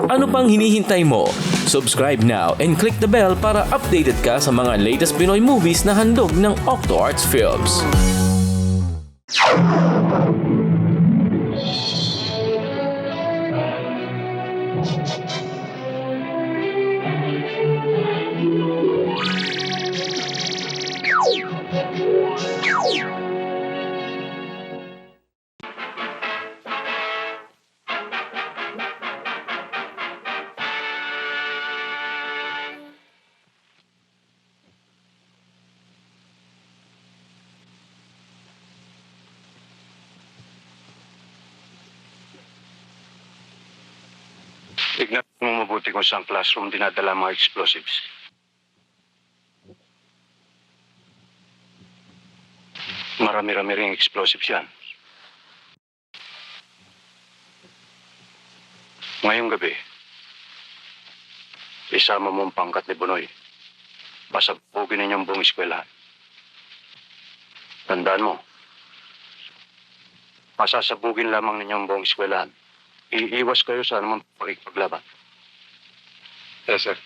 Ano pang hinihintay mo? Subscribe now and click the bell para updated ka sa mga latest Pinoy movies na handog ng Octo Arts Films. Tignan mo mabuti kung saan classroom dinadala ang mga explosives. Marami-rami ring explosives yan. Ngayong gabi, isama mo ang pangkat ni Bunoy. Pasabugin ninyong buong eskwelahan. Tandaan mo, pasasabugin lamang ninyong buong eskwelahan. Iiwas kayo sa anumang pakikipaglaban. Yes, sir.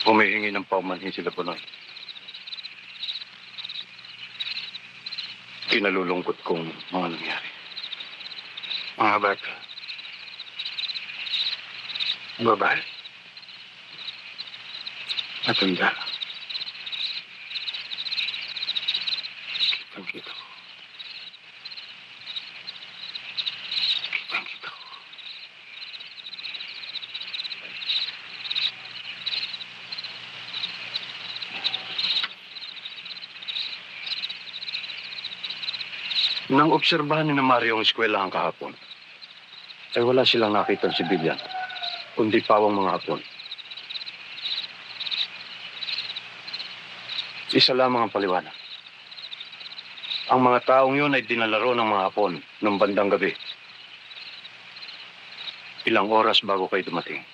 Humihingi ng paumanhin sila Punoy. Kinalulungkot kong mga nangyari. Mga bata. Babae. Matanda. Kitang-kita ko. Kitang-kita ko. Nang obserbahan ni na Mario ang eskwelahan kahapon, ay wala silang nakitang sibilyan, kundi pawang mga Hapon. Isa lamang ang paliwanag. Ang mga taong yun ay dinalaro ng mga Hapon noong bandang gabi. Ilang oras bago kayo dumating.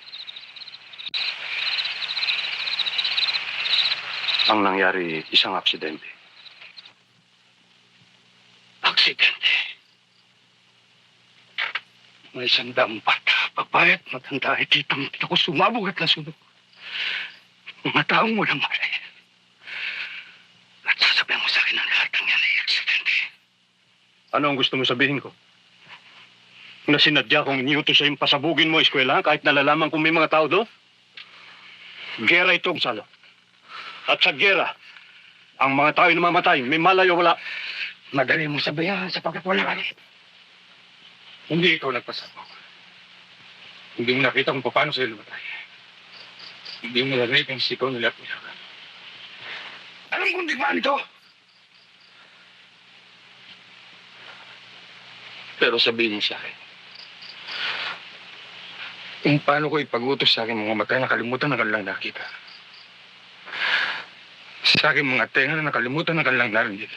Ang nangyari, isang aksidente. Aksidente. May isang bata, babae at matanda ay kitang ako sumabog at nasunog. Mga taong walang malay. At sasabihin mo sa akin ang lahat ng yan ay aksidente. Ano ang gusto mo sabihin ko? Na sinadya kong iniutos sa yung pasabugin mo eskwela kahit nalalaman kung may mga tao doon? Gera ito, Salo. At sa gera, ang mga tao na mamatay, may malayo wala. Madali mo sabihan sapagkat wala ka rin. Hindi ikaw nagpasabog. Hindi mo nakita kung paano sila lumatay. Hindi mo narinig ang sigaw nila at nilakan. Alam kong digmaan ito. Pero sabihin mo sa akin, Kung paano ko ipag-utos sa akin mga mata na kalimutan na kanilang nakita. Sa akin mga tenga na nakalimutan na kanilang narinig.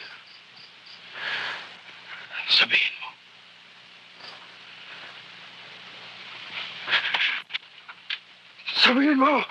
Sabihin mo. Sabihin mo!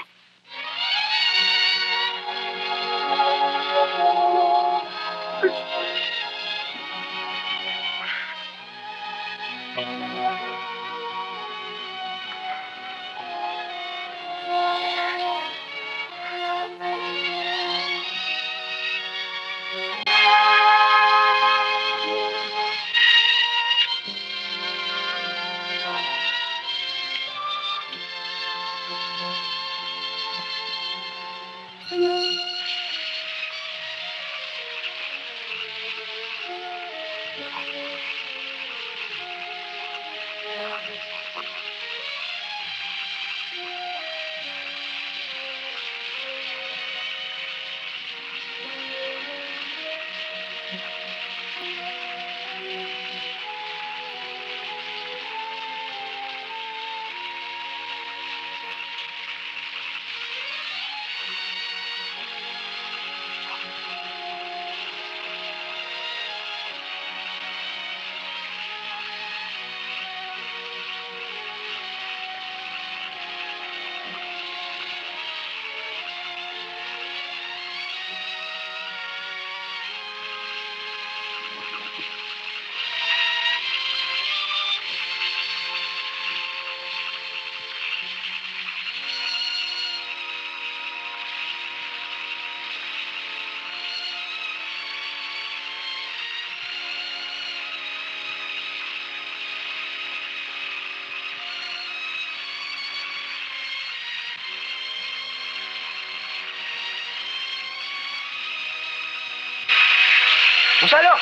Gonzalo!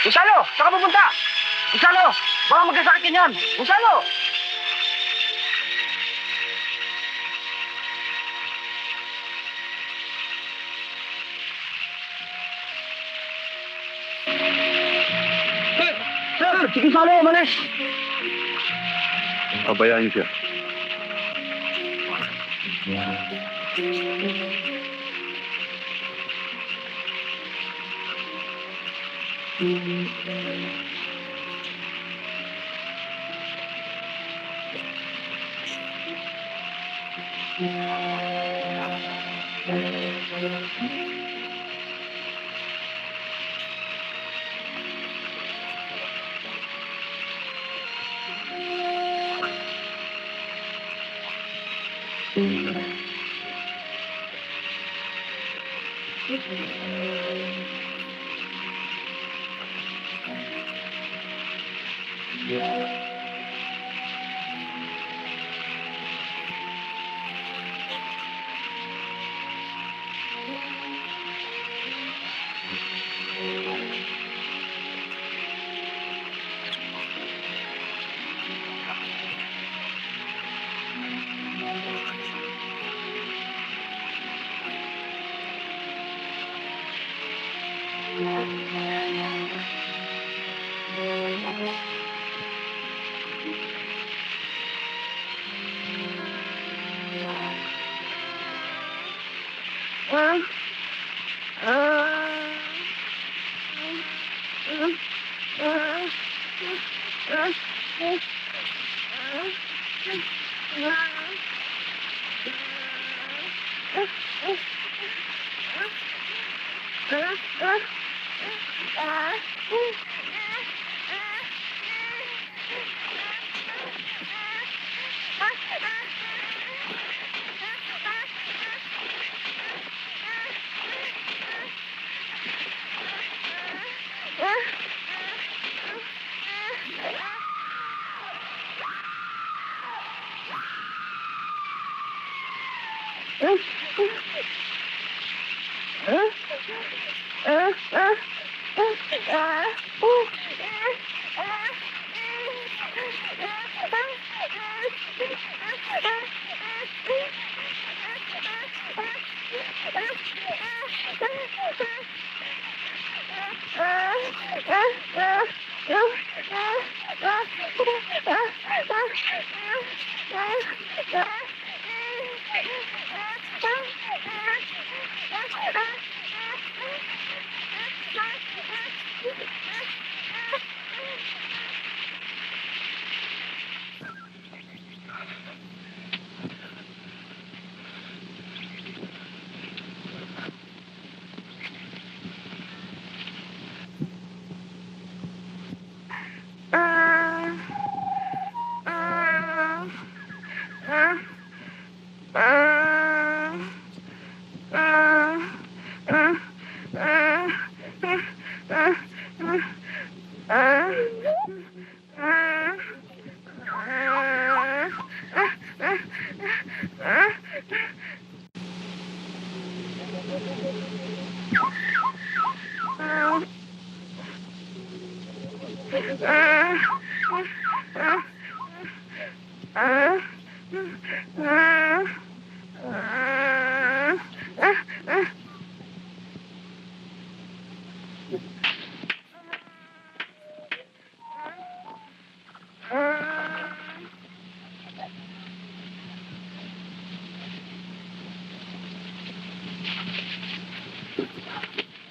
Gonzalo! Saan ka pupunta? Gonzalo! Baka magkasakit ka niyan! Gonzalo! Sir! Si Gonzalo umalis! Pabayaan siya.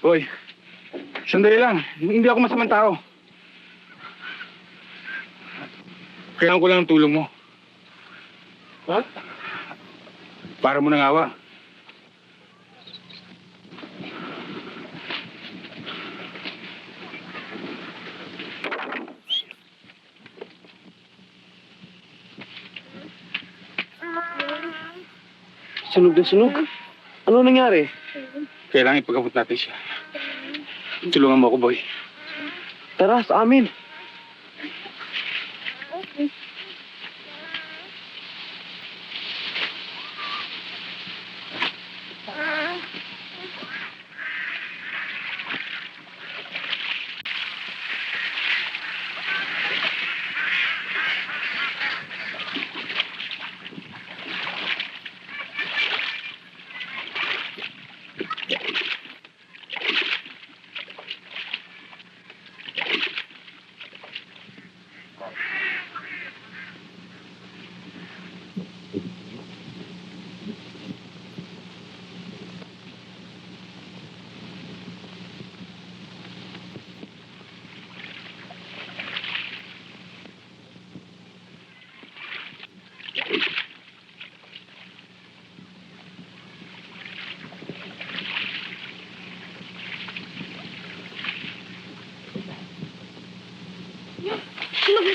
Boy, sandali lang. Hindi ako masamang tao. Kailangan ko lang ng tulong mo. Ha? Para mo nang awa. Sunog na sunog. Ano nangyari? Kailangan ipagabot natin siya. Tulungan mo ako, boy. Tara, sa amin.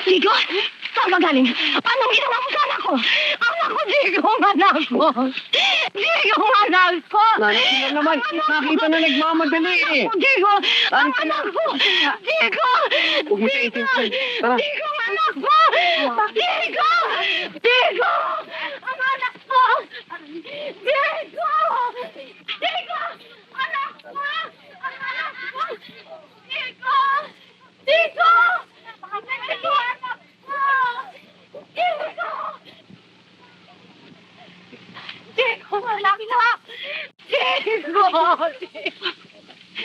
Digo, saan ba galing? Anong ginawa mo sa anak ko? Anak ko, Digo, ang anak ko. Digo, ang anak ko. Nanay, tingnan naman. Nakita na nagmamadali eh. Digo, ang anak ko. Digo, Huwag mo siya itinsin. Tara. Digo, ang anak ko. Digo, Digo, ang anak ko. Digo, Digo, anak ko. Ang anak ko. Digo, Digo. Digo, anak ko! Digo! Digo, anak ko! Digo!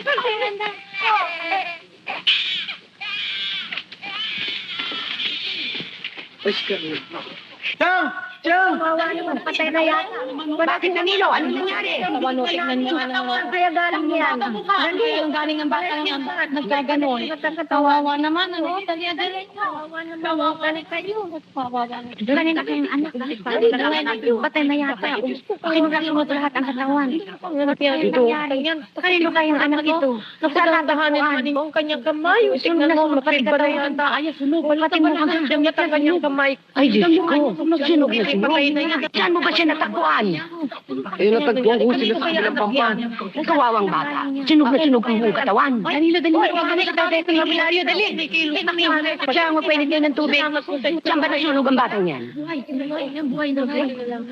Ang anak ko! Chang! Chang! Kawawa naman, patay na yata. Bakit Danilo? Ano nangyari? Ano, tignan niyo, Saan kaya galing yan? Dali, ang galing ang bata ng ba't nagkaganon. Kawawa naman, ano, dali. Kawawa naman. Kawawa na kayo. Kawawa naman. Kanina kayong anak. Patay na yata. Kinurang mo lahat ang katawan. Ito, Kanino kayong anak ito? napagdahanin naman ang kanyang kamay. Tignan mo, mapagba na yata. Ay, sunog. Pati mo ang Ang yata ang kanyang kamay. Ay, Diyos ko. Sinog na Patay na sinog. yan. Saan mo ba siya natagpuan? Eh, natagpuan ko sila sa kabilang pampan. Ang kawawang bata. Sinog na sinog ang buong katawan. Danilo, tawagan na kita. Dali, dali. Siya ang magpainit kayo ng tubig. Saan ba nasunog ang batang yan?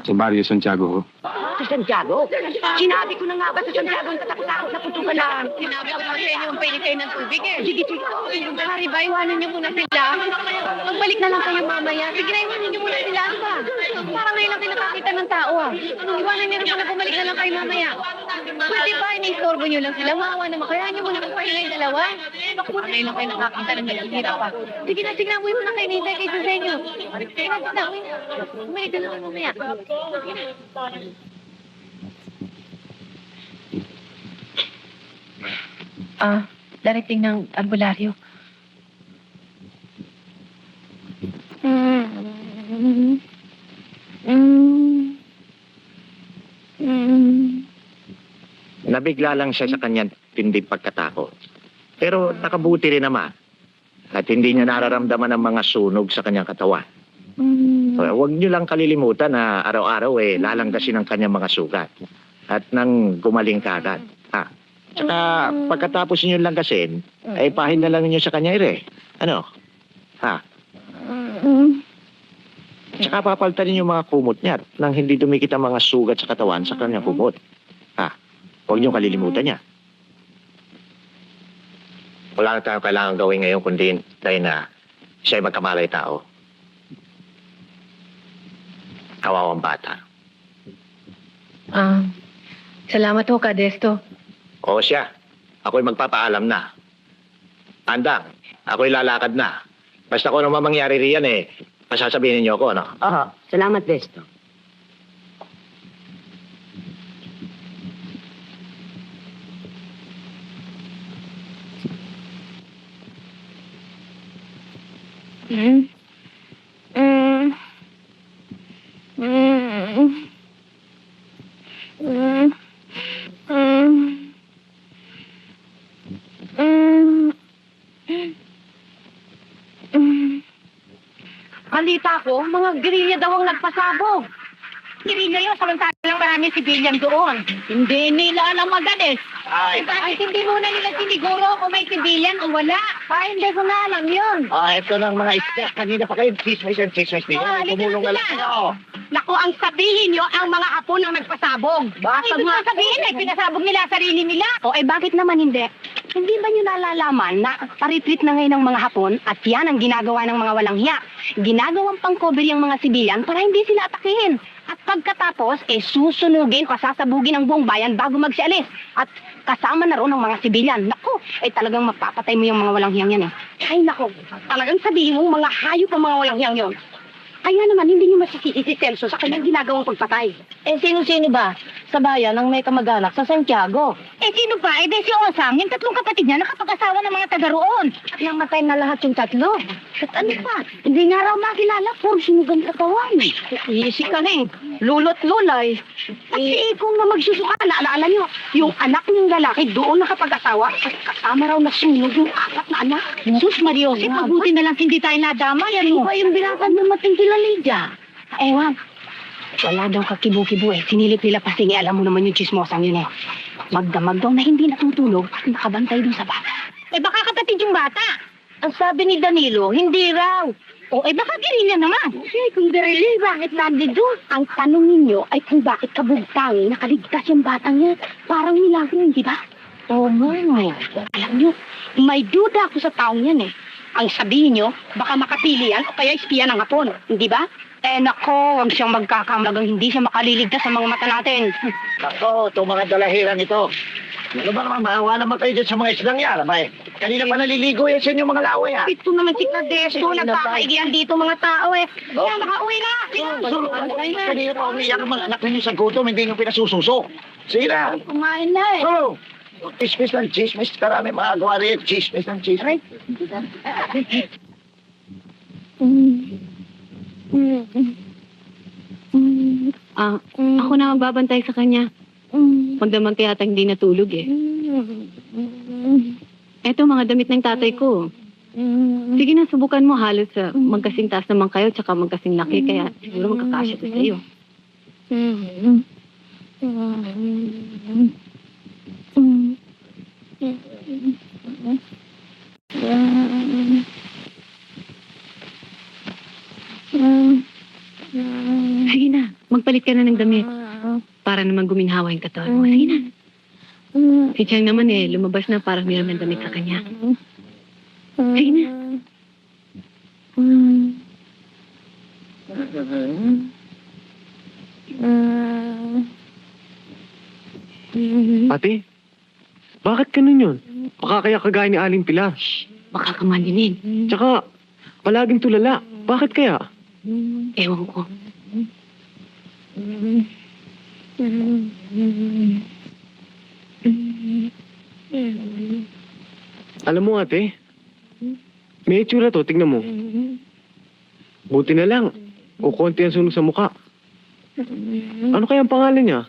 Sa Barrio Santiago ho. Sa Santiago? Sinabi ko na nga ba sa Santiago ang katakot-takot na putukan lang? Sinabi ko sa inyo, magpainit kayo ng tubig eh. Sige, sige. Hari ba, iwanan niyo muna sila. Magbalik na lang kayo mamaya. Sige na, iwanan niyo muna sila. Ano ba? Parang ngayon lang kayo nakakita ng tao ah. Iwanan niyo na bumalik na lang kayo mamaya. Pwede ba, iniistorbo niyo lang sila? Maawa naman. Kaya niyo muna magpahinga yung dalawa. Parang ngayon lang kayo nakakita ng dalawang pa. Sige na, uwi mo na kayo. Nihintay kayo sa inyo. Sige na, uwi na. Bumalik na lang kayo mamaya. Sige na. Darating ng albularyo. Nabigla lang siya sa kanyang tinding pagkatakot. Pero nakabuti rin naman. At hindi niya nararamdaman ang mga sunog sa kanyang katawan. So, huwag niyo lang kalilimutan na araw-araw lalanggasin ang kanyang mga sugat. At nang gumaling ka agad. Ha? Tsaka pagkatapos niyo langgasin, ay pahin na lang niyo sa kanya Ano? Ha? Tsaka papaltan niyo yung mga kumot niya nang hindi dumikit ang mga sugat sa katawan sa kanyang kumot. Ha? Huwag niyo kalilimutan niya. Wala na tayong kailangan gawin ngayon kundi dahil na siya ay magkamalay tao. Kawawang bata. Salamat ho, Kadesto. O siya, ako'y magpapaalam na. Andang, ako'y lalakad na. Basta kung ano mangyari riyan masasabihin niyo ako, ano? Salamat, Desto. Balita ko, mga gerilya daw ang nagpasabog. Gerilya yun, samantalang maraming sibilyan doon. Hindi nila alam agad Bakit hindi muna nila siniguro kung may sibilyan o wala? Hindi ko na alam yun. Ito ng mga isda. Kanina pa kayo, chismis. Tumulong na lang kayo. Naku, ang sabihin nyo, ang mga Hapon ang nagpasabog. Bakit nga sabihin pinasabog nila sarili nila. Bakit naman hindi? Hindi ba nyo nalalaman na paritreat na ngayon ng mga Hapon at yan ang ginagawa ng mga walang hiya? Ginagawang pang-cover yung mga sibilyan para hindi sila atakihin. At pagkatapos, susunugin o sasabugin ang buong bayan bago magsialis. At kasama na roon ang mga sibilyan. Naku, talagang mapapatay mo yung mga walang hiyang yan Ay naku, talagang sabihin mo mga hayop ang mga walang hiyang yun. Kaya naman, hindi niyo masisisi si Celso sa kanyang ginagawang pagpatay. Sino-sino ba sa bayan ang may kamag-anak sa Santiago? Sino pa? Si Osang, yung tatlong kapatid niya nakapag-asawa ng mga taga roon. Namatay na lahat yung tatlo. At ano pa? Hindi nga raw makilala, puro sinugang katawan. Easy ka lulot lulay. Kasi kung na magsusuka, naalala niyo, yung anak niyong lalaki doon nakapag-asawa, at kasama raw na sunog yung apat na anak. Sus, Mario, mabuti na lang hindi tayo nadama. Yan mo. Yung bilakad na matingkila Lydia. Ewan. Wala daw kakibu-kibu Sinilip nila pasingi. Alam mo naman yung chismosang yun Magdamag daw na hindi natutulog at nakabantay doon sa bata. Baka kapatid yung bata. Ang sabi ni Danilo, hindi raw. Baka gerilya naman. Kung gerilya, bakit nandito? Ang tanong ninyo ay kung bakit kabugtang nakaligtas yung batang yan. Parang milagro, di ba? Alam nyo, may duda ako sa taong yan Ang sabihin nyo, baka makapili yan o kaya espiya ng Hapon, hindi ba? Nako, huwag siyang magkakamagang hindi siya makaliligtas sa mga mata natin. Nako, itong mga dalahirang ito. Ano ba naman, maawa naman kayo dyan sa mga islang yan, Kanina pa naliligo yan sa inyong mga laway, Ito naman si Cadesto, nagpapaigihan dito mga tao Kaya makauwi na. Kanina pa umiyak ang mga anak ninyo sa gutom, hindi nyo pinasususo. Sige na. Kumain na Chismis ng chismis. Karami magagawa rin. Chismis ng chismis. Ako na magbabantay sa kanya. Magdamag kaya hindi natulog Eto mga damit ng tatay ko. Sige na, subukan mo. Halos magkasing taas naman kayo tsaka magkasing laki. Kaya siguro magkakasya to sa'yo. Sige na, magpalit ka na ng damit. Para naman guminhawa yung katawan mo. Sige na. Si Chang naman lumabas na para mayroon ng damit sa kanya. Sige na. Ate, bakit ganun yun? Baka kaya kagaya ni Aling Pilar. Baka ka malinig. Tsaka, palaging tulala. Bakit kaya? Ewan ko. Alam mo ate, may itsura to, tingnan mo. Buti na lang, o konti ang sunog sa mukha. Ano kaya ang pangalan niya?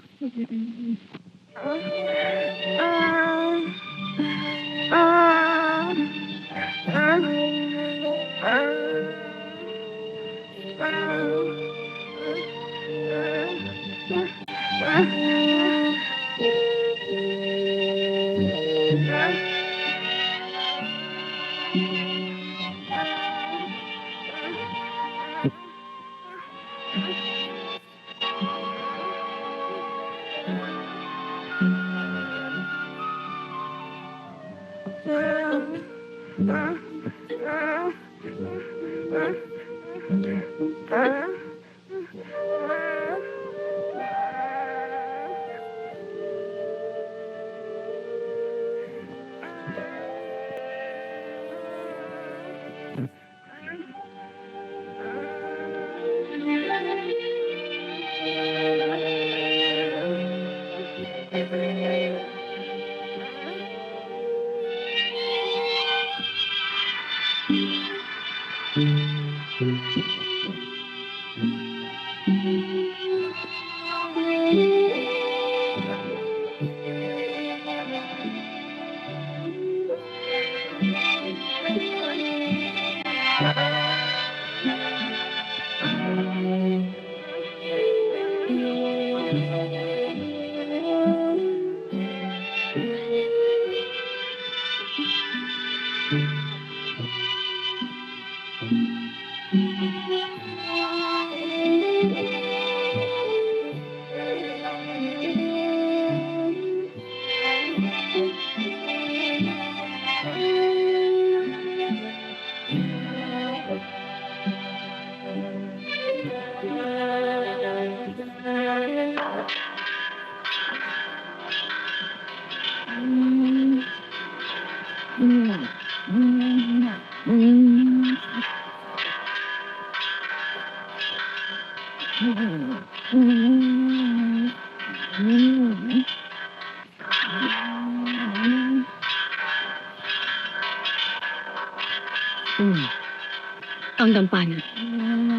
Ang gampanan.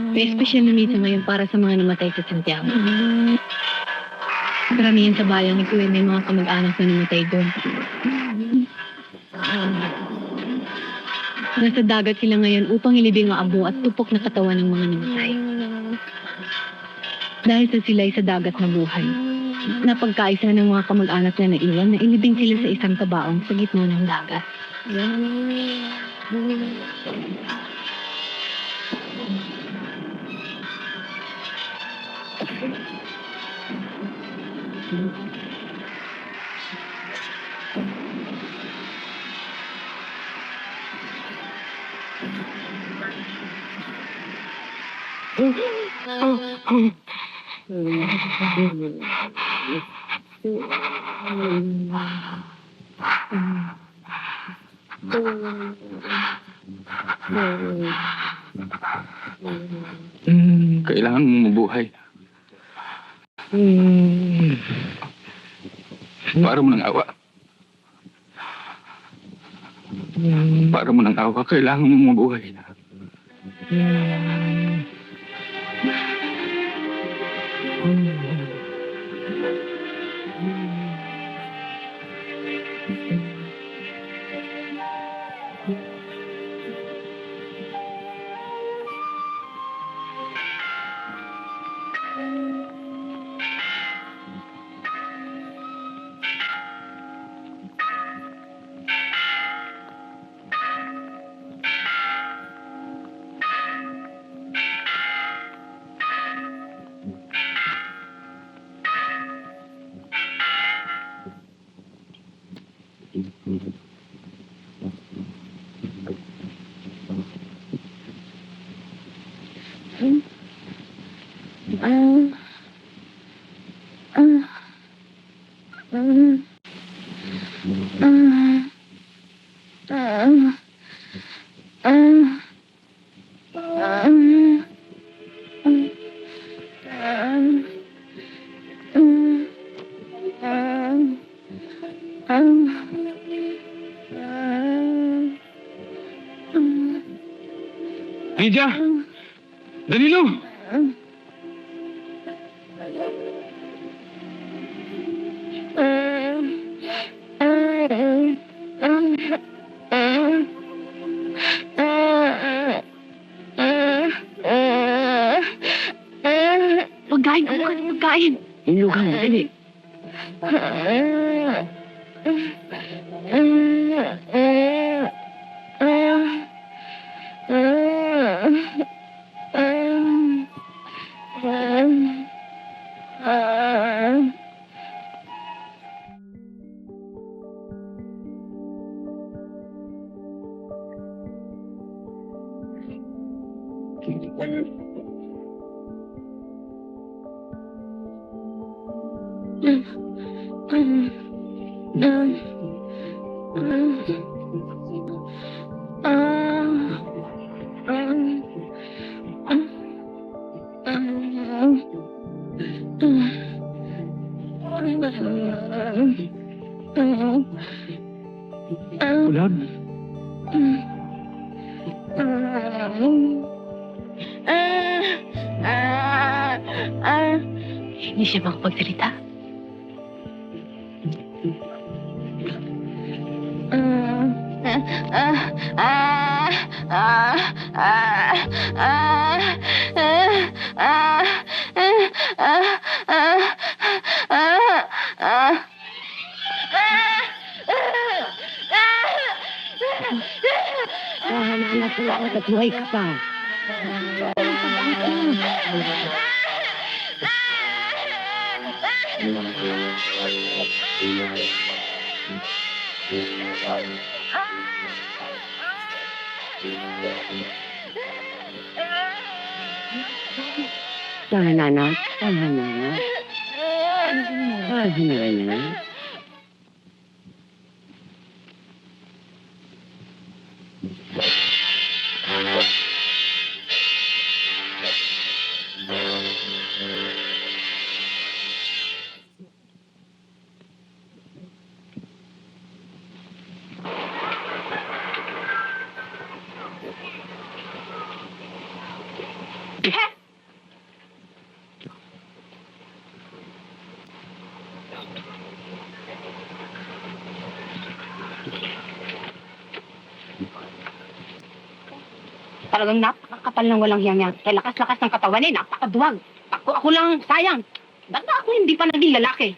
May espesyal na misa ngayon para sa mga namatay sa Santiago. Karamihan sa bayang ito ay may mga kamag-anak na namatay doon. Nasa dagat sila ngayon upang ilibing ang abo at tupok na katawan ng mga namatay. Dahil sa sila ay sa dagat na buhay, napagkaisa ng mga kamag-anak na naiwan na ilibing sila sa isang kabaong sa gitna ng dagat. Kailangan mo mabuhay. Para mo ng awa. Para mo ng awa, kailangan mo mabuhay. Lydia! Danilo! Pagkain, pagkain. Inugan, dali. Ulan. Hindi siya makapagsalita. Anak ko lang at buhay ka pa. Tahan anak, tahan anak. Tahan anak. Talagang napakakapal ng walang hiyang yan. Kaya lakas-lakas ng katawan eh, napakaduwag. Ako lang, sayang. Ba't ako hindi pa naging lalaki?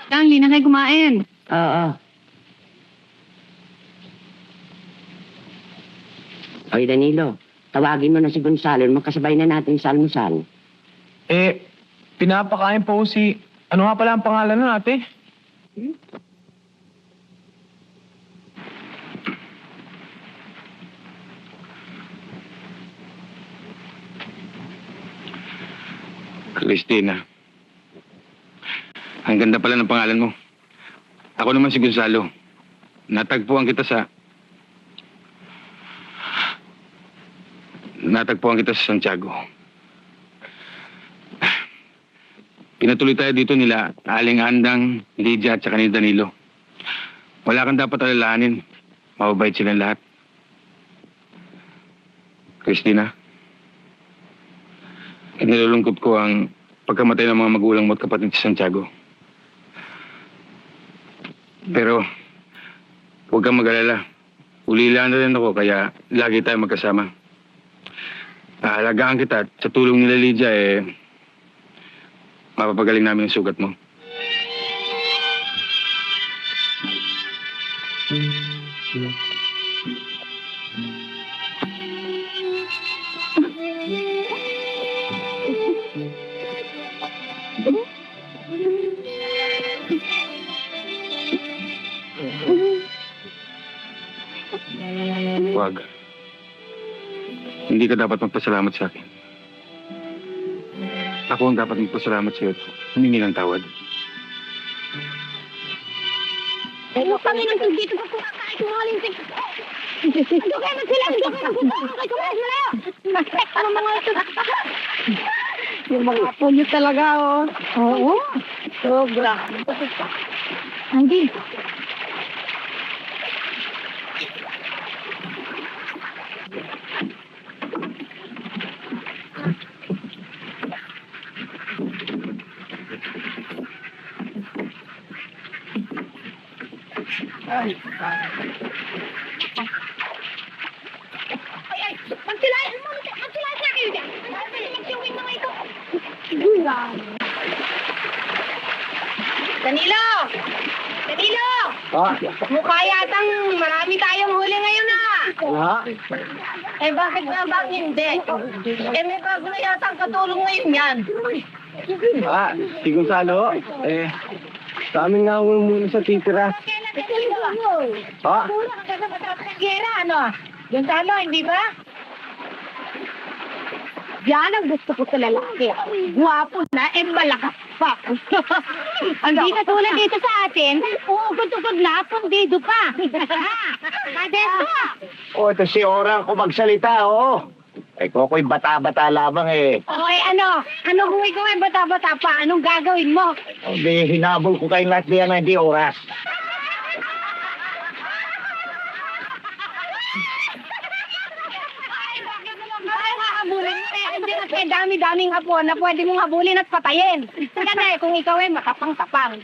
Stanley, na kayo kumain. Oo. Oy, Danilo, tawagin mo na si Gonzalo. Magkasabay na natin sa almusal. Pinapakain po si... Ano nga pala ang pangalan nun, ate? Christina. Ang ganda pala ng pangalan mo. Ako naman si Gonzalo. Natagpuan kita sa Santiago. Pinatuloy tayo dito nila Aling Andang, Lydia at saka ni Danilo. Wala kang dapat alalahanin. Mababait silang lahat. Christina. Nilulungkot ko ang pagkamatay ng mga magulang mo at kapatid si Santiago. Pero, huwag kang mag-alala. Ulila na rin ako, kaya lagi tayo magkasama. Aalagaan kita at sa tulong nila Lydia, mapapagaling namin ang sugat mo. Huwag. Hindi ka dapat magpasalamat sa akin. Ako ang dapat magpasalamat sa iyo at humingi ng tawad. Pero Panginoon, kung dito pa kumakain ko mga lintik. Ando kayo na sila, ando kayo na kumakain. Kumain mo na yun. Ano mga ito? Yung mga apo niyo talaga, oh. Oo. Sobra. Andy. Ay, magsilayan na kayo dyan. Magsiwin na nga ito. Danilo! Danilo! Mukha yatang marami tayong huli ngayon Ha? Eh bakit hindi? May bago na yata ang katulong ngayon yan. Si Gonzalo? Sa amin nga muna sa titira. Gera, ano? Gonzalo, hindi ba? Yan ang gusto ko sa lalaki. Guwapo na, malakas pa. Hindi na tulad dito sa atin. Uugod-ugod na, pundido pa. Kadesto! Ito si Orang kung magsalita, oo. Koko'y bata-bata lamang eh. Okay, ano? Ano kung ikaw ay bata-bata pa? Anong gagawin mo? Hindi, hinabol ko kayong lahat diyan na hindi oras. Ay, hahabulin mo eh. Hindi na dami-daming hapon na pwede mong habulin at patayin. Yan kung ikaw ay matapang-tapang.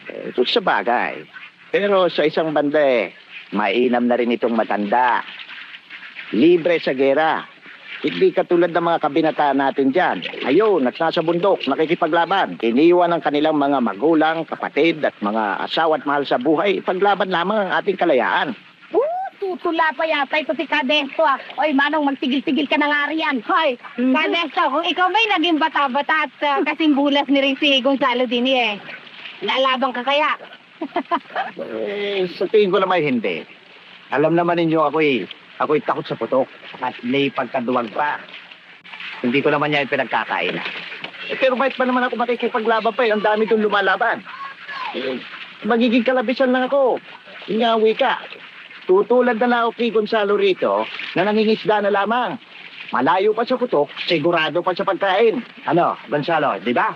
Ito sa bagay. Pero sa isang banda mainam na rin itong matanda. Libre sa gera. Hindi katulad ng mga kabinataan natin dyan. Ayun, at nasa bundok, nakikipaglaban. Iniwan ng kanilang mga magulang, kapatid, at mga asawa at mahal sa buhay. Paglaban lamang ang ating kalayaan. Tutula pa yata ito si Kadesto Oy, manong magtigil-tigil ka na nga riyan. Hoy, Kadesto, kung ikaw ba'y naging bata-bata at kasing bulas ni rin si Gonzalo din lalabang ka kaya? Sa tingin ko naman hindi. Alam naman ninyo ako'y takot sa putok at may pagkaduwag pa. Hindi ko naman niya pinagkakain. Pero kahit pa naman ako makikipaglaban pa ang dami doon lumalaban. Magiging kalabisan lang ako. Ingawi ka. Tutulad na lang ako kay Gonzalo rito na nangingisda na lamang. Malayo pa sa putok, sigurado pa sa pagkain. Ano, Gonzalo, di ba?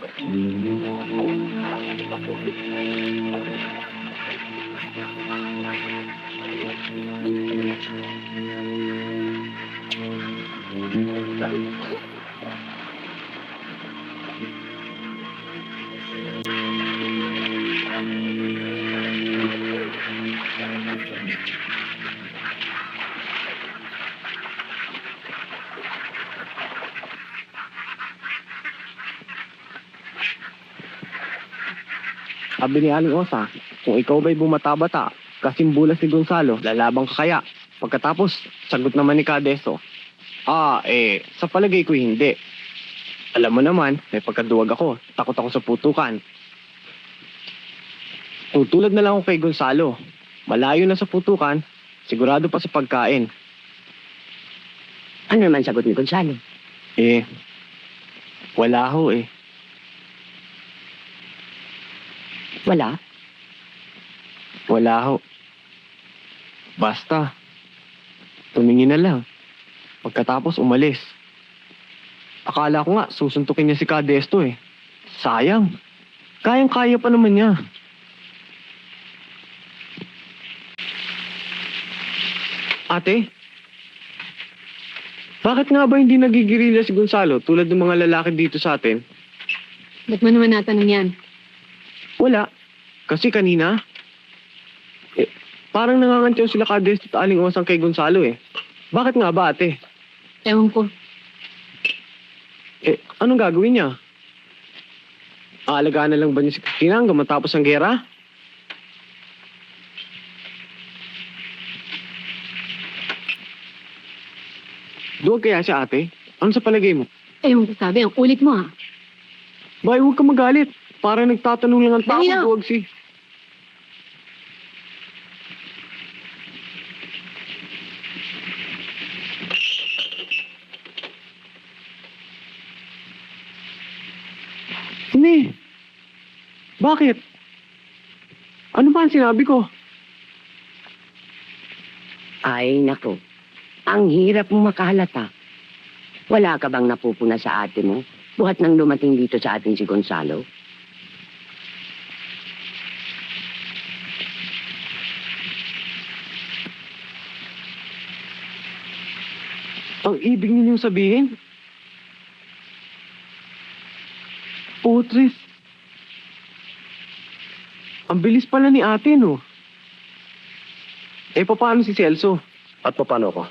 Sabi ni Aling Osa, kung ikaw ba'y bumata-bata, kasing bulas ni Gonzalo, lalabang ka kaya? Pagkatapos, sagot naman ni Kadesto, sa palagay ko hindi. Alam mo naman, may pagkaduwag ako, takot ako sa putukan. Tutulad na lang ako kay Gonzalo. Malayo na sa putukan, sigurado pa sa pagkain. Ano naman sagot ni Gonzalo? Wala ho . Wala. Wala ho. Basta, tumingin na lang. Pagkatapos umalis. Akala ko nga, susuntukin niya si Kadesto . Sayang. Kayang-kaya pa naman niya. Ate, bakit nga ba hindi nagigirila si Gonzalo tulad ng mga lalaki dito sa atin? Ba't mo naman natanong yan? Wala. Kasi kanina, parang nangangantiyaw sila Kadesto at Aling Osang kay Gonzalo . Bakit nga ba, ate? Ewan ko. Anong gagawin niya? Aalagaan na lang ba niya si Christina hanggang matapos ang gera? Duwag kaya si ate? Ano sa palagay mo? Ewan ko sabi, ang ulit mo Bay, huwag ka magalit. Parang nagtatanong lang ang tao Dali kung na. duwag si... Hindi. Bakit? Ano ba ang sinabi ko? Ay, nako. Ang hirap mong makahalata. Wala ka bang napupuna sa ate mo? Buhat nang dumating dito sa atin si Gonzalo. Ang ibig ninyong sabihin? Putris. Ang bilis pala ni ate, no? Eh, paano si Celso? At paano ako?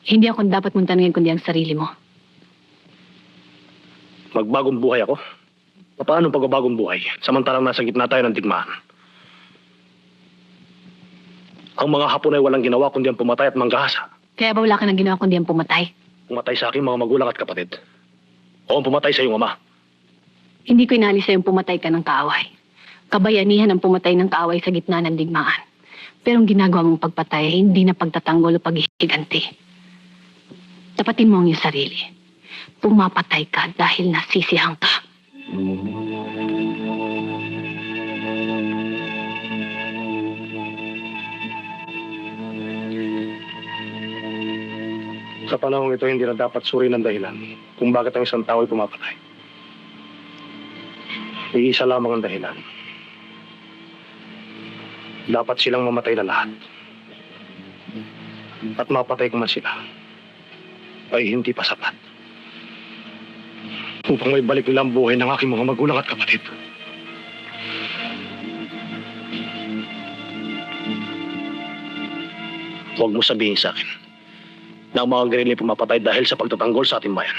Hindi ako dapat mong tanungin kundi ang sarili mo. Magbagong buhay ako? Paano pagbabagong buhay? Samantalang nasa gitna tayo ng digmaan. Ang mga Hapon ay walang ginawa kundi ang pumatay at manggahasa. Kaya ba wala ka nang ginawa kundi ang pumatay? Pumatay sa aking mga magulang at kapatid. O ang pumatay sa iyong ama. Hindi ko inalis sa'yong pumatay ka ng kaaway. Kabayanihan ang pumatay ng kaaway sa gitna ng digmaan. Pero ang ginagawa mong pagpatay ay hindi na pagtatanggol o paghihiganti. Tapatin mo ang iyong sarili. Pumapatay ka dahil nasisihang ka. Sa panahong ito, hindi na dapat suriin ang dahilan kung bakit ang isang tao ay pumapatay. Iisa lamang ang dahilan. Dapat silang mamatay na lahat. At mapatay ko man sila, ay hindi pa sapat. Upang may balik nila ang buhay ng aking mga magulang at kapatid. Huwag mo sabihin sa akin na ang mga guerrilla ay pumapatay dahil sa pagtatanggol sa ating bayan.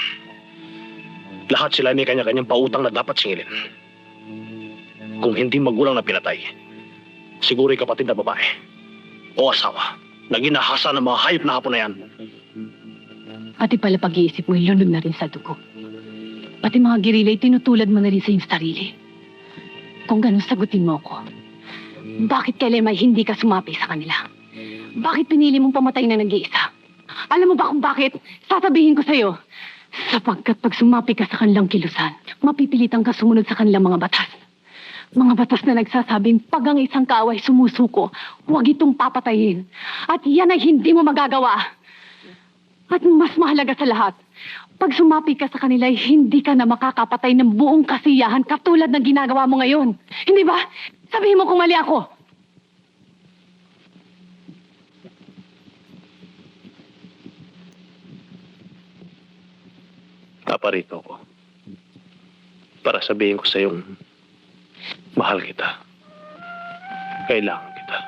Lahat sila may kanya-kanyang pautang na dapat singilin. Kung hindi magulang na pinatay, siguro kapatid na babae o asawa na ginahasa ng mga hayop na Hapon na yan. Pati pala pag-iisip mo, ilunod na rin sa dugo. Pati mga gerilya, tinutulad mo na rin sa iyong sarili. Kung ganun sagutin mo ko, bakit kailan may hindi ka sumapi sa kanila? Bakit pinili mong pamatay na nag-iisa? Alam mo ba kung bakit? Sasabihin ko sa'yo. Sapagkat pag sumapi ka sa kanilang kilusan, mapipilitan ka sumunod sa kanilang mga batas. Mga batas na nagsasabing pag ang isang kaaway sumusuko, huwag itong papatayin. At yan ay hindi mo magagawa. At mas mahalaga sa lahat, pag sumapi ka sa kanila, hindi ka na makakapatay ng buong kasiyahan katulad ng ginagawa mo ngayon. Hindi ba? Sabihin mo kung mali ako. Naparito ako para sabihin ko sa iyong mahal kita. Kailangan kita.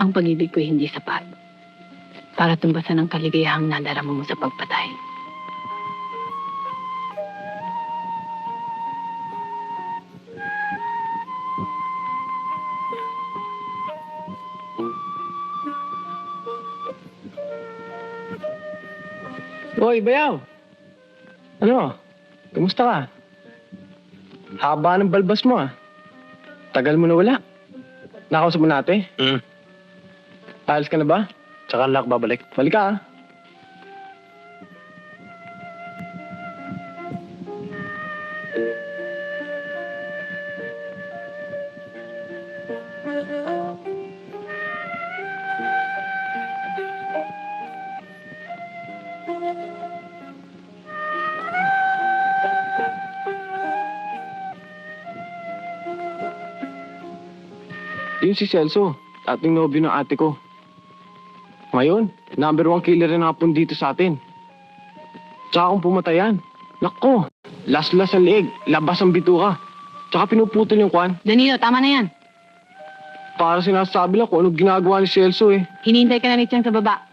Ang pag-ibig ko hindi sapat para tumbasan ang kaligayahang nadarama mo sa pagpatay. Hoy, Bayaw! Ano? Kumusta ka? Haba ng balbas mo ah. Tagal mo na wala. Nakausap mo natin? Ayos ka na ba? Tsaka lang ako babalik. Balik ka ah. Yun si Celso, dating nobyo ng ate ko. Ngayon, #1 killer na Hapon dito sa atin. Tsaka kung pumatayan, nako, las-las ang leeg, labas ang bituka. Tsaka pinuputol yung kwan. Danilo, tama na yan. Para sinasabi lang kung ano ginagawa ni Celso eh. Hinihintay ka na ni Chang sa baba.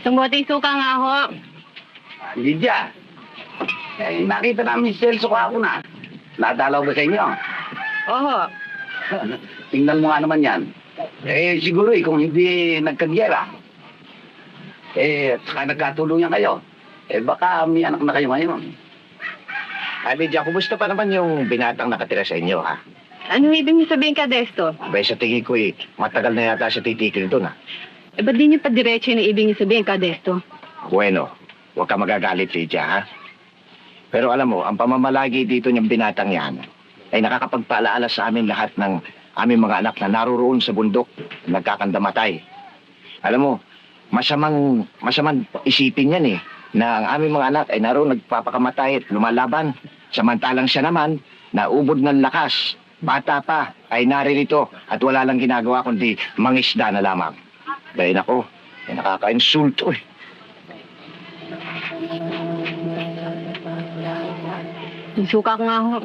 Tunggoting suka nga ho. Lydia, nakita namin si Celso kahapon na. Nadalaw ba sa inyo? Oho. Tingnan mo nga naman yan. Siguro kung hindi nagkagyera, saka nagkatulungan kayo, baka may anak na kayo ngayon. Lydia, kumusta pa naman yung binatang nakatira sa inyo, ha? Ano ibig niyo sabihin ka, Desto? Abay, sa tingin ko matagal na yata siya titikil doon, ha? Ba't di niyo pa diretso yung ibig niyo sabihin ka, Desto? Bueno, huwag ka magagalit, Lydia, ha? Pero alam mo, ang pamamalagi dito niyang binatang yan ay nakakapagpaalaala sa amin lahat ng aming mga anak na naroon sa bundok, nagkakandamatay. Alam mo, masamang isipin yan eh. na ang aming mga anak ay naroon nagpapakamatay at lumalaban. Samantalang siya naman, naubod ng lakas. Bata pa, ay naririto at wala lang ginagawa kundi mangisda na lamang. Dahil ako, ay nakaka-insulto eh. Suka ko nga ho.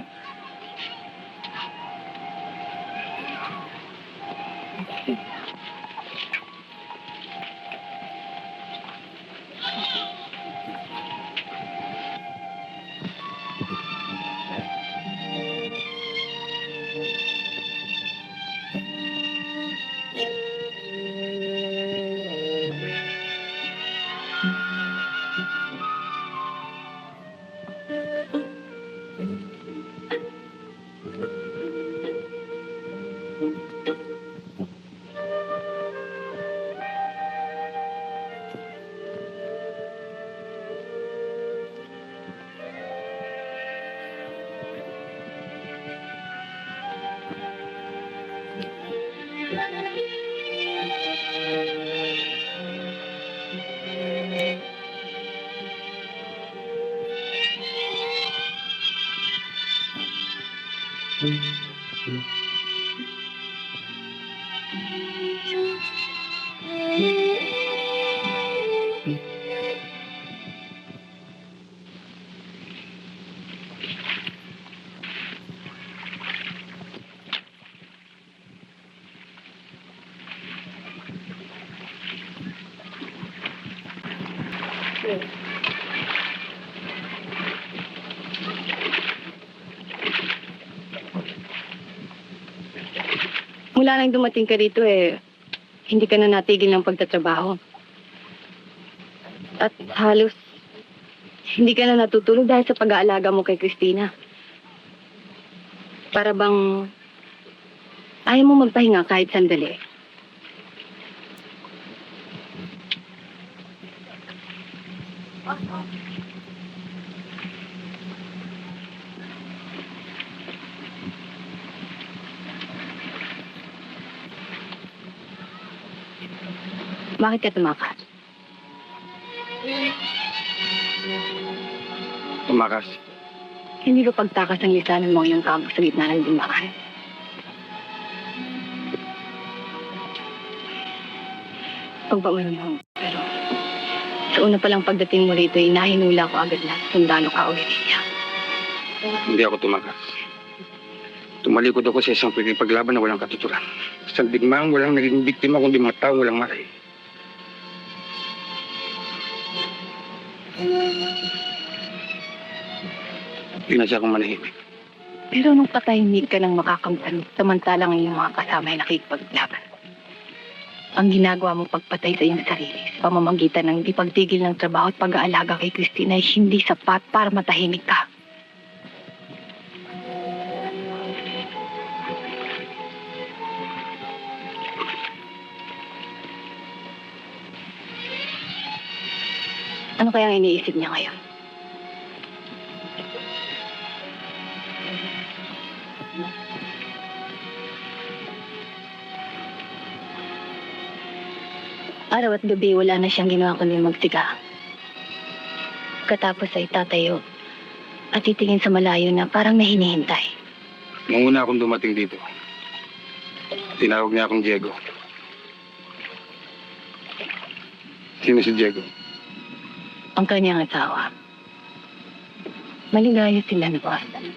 Mula nang dumating ka rito hindi ka na natigil ng pagtatrabaho. At halos hindi ka na natutulog dahil sa pag-aalaga mo kay Christina. Para bang ayaw mo magpahinga kahit sandali. Bakit ka tumakas? Tumakas. Hindi ba pagtakas ang lisanan mo yung kampo sa gitna ng dimaan? Pagbaman mo. Pero sa una palang pagdating mo rito, nahinula ko agad na sundalo ka ulit niya. Hindi ako tumakas. Tumalikod ako sa isang pinipaglaban na walang katuturan. Sa digmaan, walang naging biktima kundi mga tao walang malay. Pinasya kong manahimik. Pero nung patahimik ka ng makakamtan, samantalang ang iyong mga kasama ay nakikipaglaban. Ang ginagawa mo pagpatay sa iyong sarili sa pamamagitan ng di pagtigil ng trabaho at pag-aalaga kay Christina ay hindi sapat para matahimik ka. Ano kaya ang iniisip niya ngayon? Araw at gabi, wala na siyang ginawa kundi magsiga. Katapos ay tatayo at titingin sa malayo na parang nahinihintay. Nung una akong dumating dito, tinawag niya akong Diego. Sino si Diego? Ang kanyang asawa. Maligaya sila na Boston.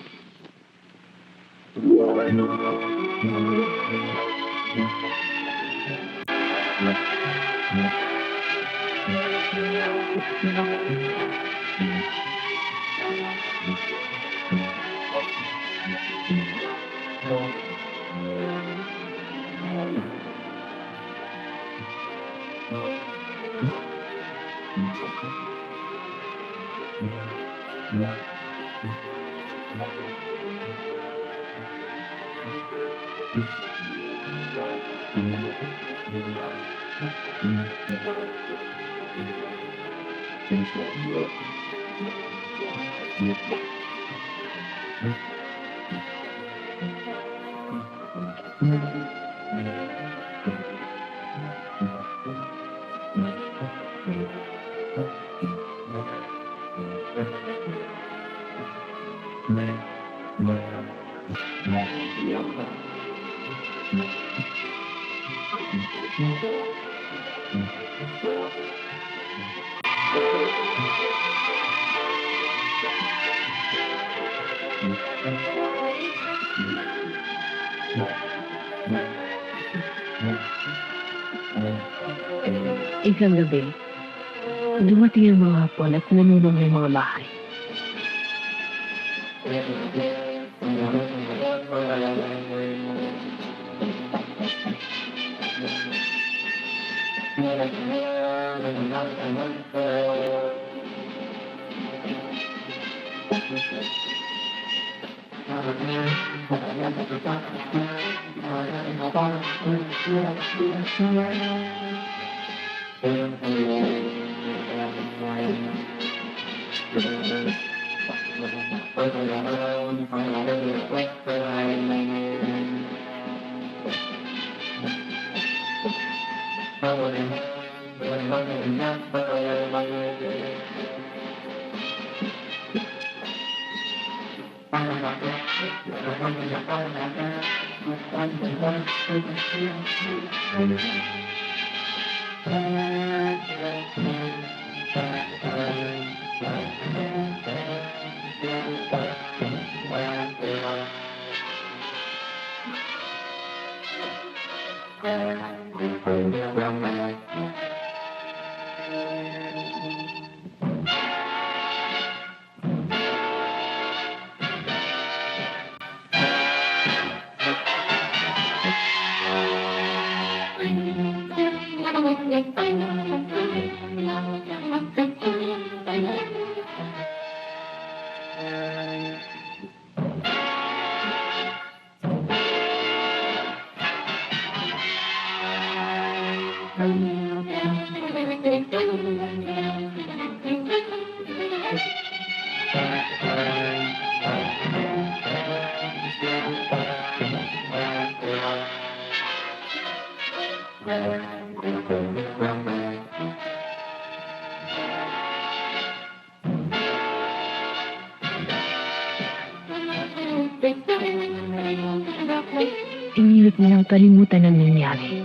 Isang gabi, dumating ang mga hapon at nanunong ng mga bahay. Inilit nilang kalimutan ang nangyari.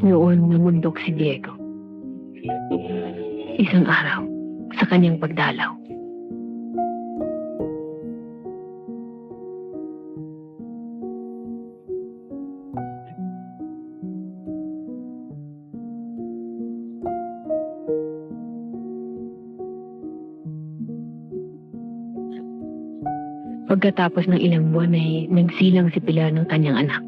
Noon namundok si Diego. Isang araw, sa kanyang pagdalaw. Pagkatapos ng ilang buwan ay nagsilang si Pilar ng kanyang anak.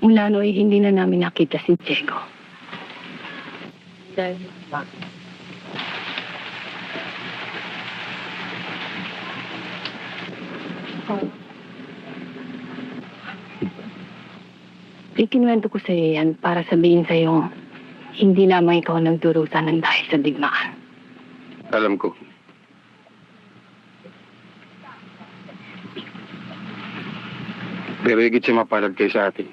Mula noon ay hindi na namin nakita si Diego. Ikinuwento ko sa iyo yan para sabihin sa iyo, hindi lamang ikaw nagdurusa ng dahil sa digmaan. Alam ko. Pero higit siya mapalad kayo sa atin.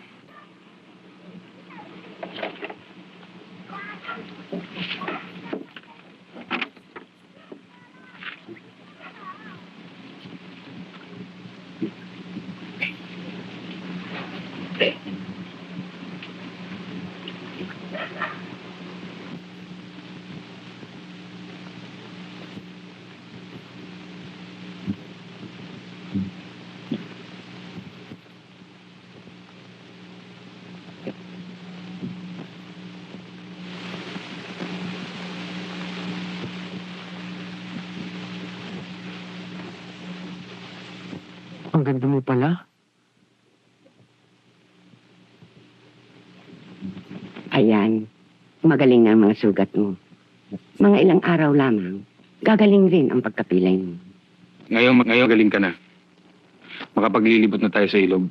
Ang ganda mo pala. Ayan, magaling na ang mga sugat mo. Mga ilang araw lamang, gagaling rin ang pagkapilay mo. Ngayon galing ka na. Makapaglilibot na tayo sa ilog.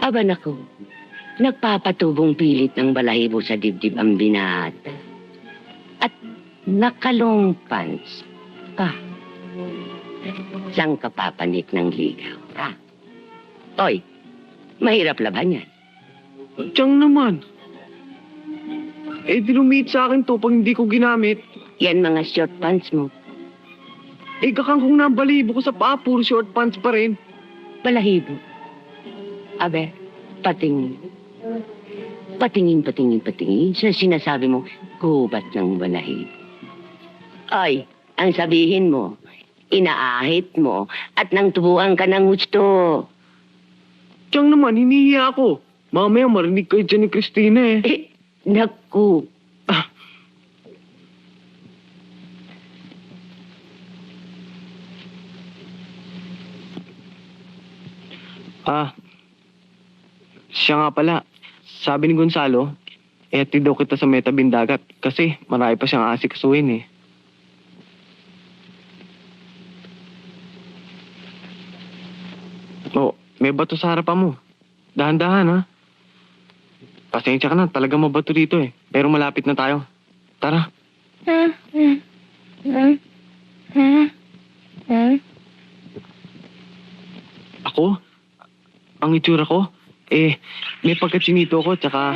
Aba naku, nagpapatubong pilit ng balahibo sa dibdib ang binata. At nakalong pants pa. Saan ka papanik ng ligaw, ha? Oy, mahirap laban yan. Tiyang naman. Eh, dinumit sa akin to pag hindi ko ginamit. Yan mga short pants mo. Eh, kakang kung nabalibo ko sa paa, puro short pants pa rin. Balahibo. Abe, patingin. Patingin sa sinasabi mo, gubat ng balahibo. Ay, ang sabihin mo, inaahit mo at nang tubuan ka ng gusto. Tiyang naman, hinihiya ako. Mamaya marinig kayo dyan ni Christina eh. Eh, naku. Siya nga pala. Sabi ni Gonzalo, etid daw kita sa Metabing Dagat kasi marami pa siyang asikasuhin eh. Oh, may bato sa harapan mo. Dahan-dahan ha. Pasensya ka na, talaga mabato dito eh. Pero malapit na tayo. Tara. Ako? Ang itsura ko? Eh, may pagkatsinito ko, tsaka...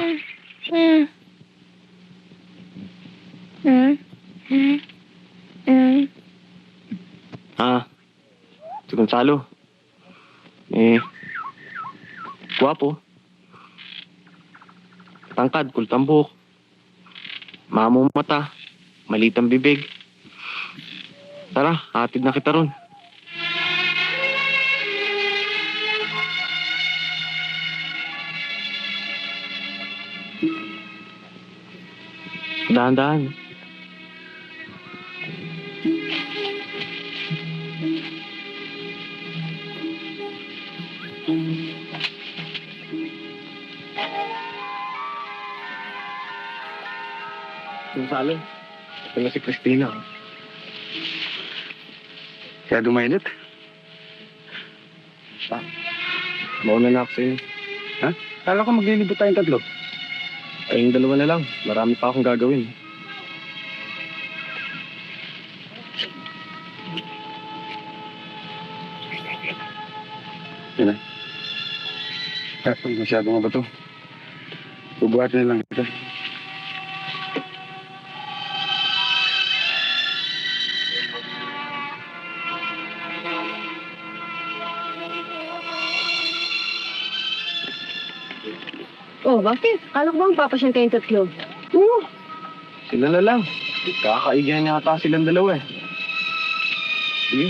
Si Gonzalo. Guwapo. Tangkad, kultang buhok. Mamong mata. Malitang bibig. Tara, hatid na kita ron. Dahan-dahan. Gonzalo, ito na si Christina. Kaya dumainit. Mauna na ako sa'yo. Kala ko maglilibot tayong tatlo. Ay, yung dalawa na lang. Marami pa akong gagawin. Masyado nga ba ito? Bubuhatin na lang kita. Oh, bakit? Kala ko bang papasyan kayong tatlo? Sila na lang. Kakaigihan niya ata silang dalawa eh. Sige.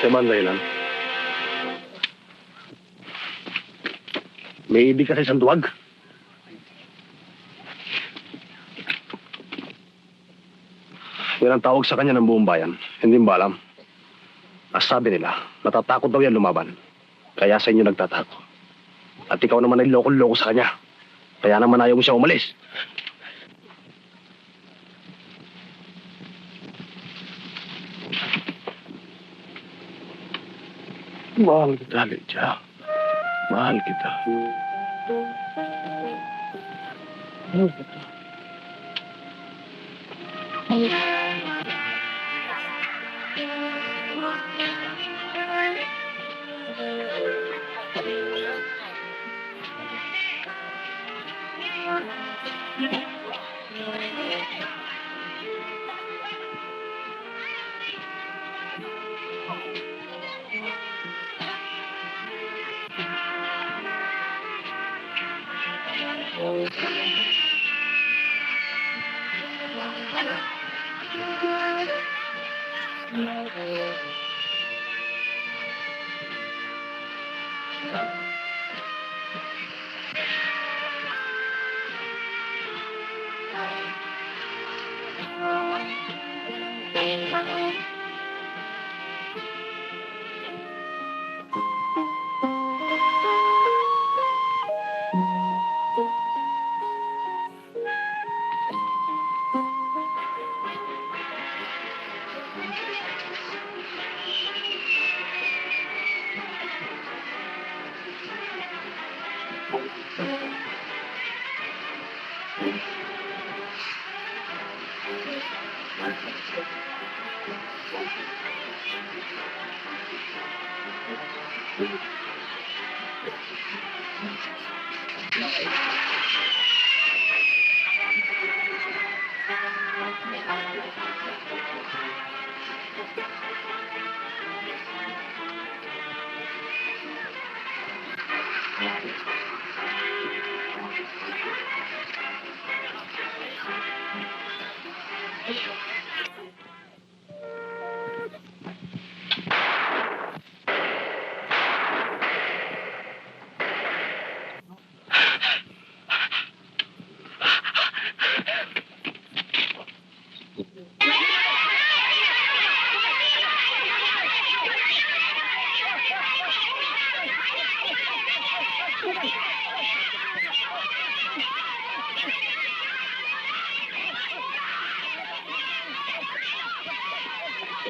Siya ba ang dahilan? May ibig kasi isang duwag. Yan ang tawag sa kanya ng buong bayan. Hindi ba alam? As sabi nila, natatakot daw yan lumaban. Kaya sa inyo nagtatako. At ikaw naman ay loko-loko sa kanya. Kaya naman ayaw mo siya umalis. Mahal kita, Lydia. Mahal kita. Mahal kita.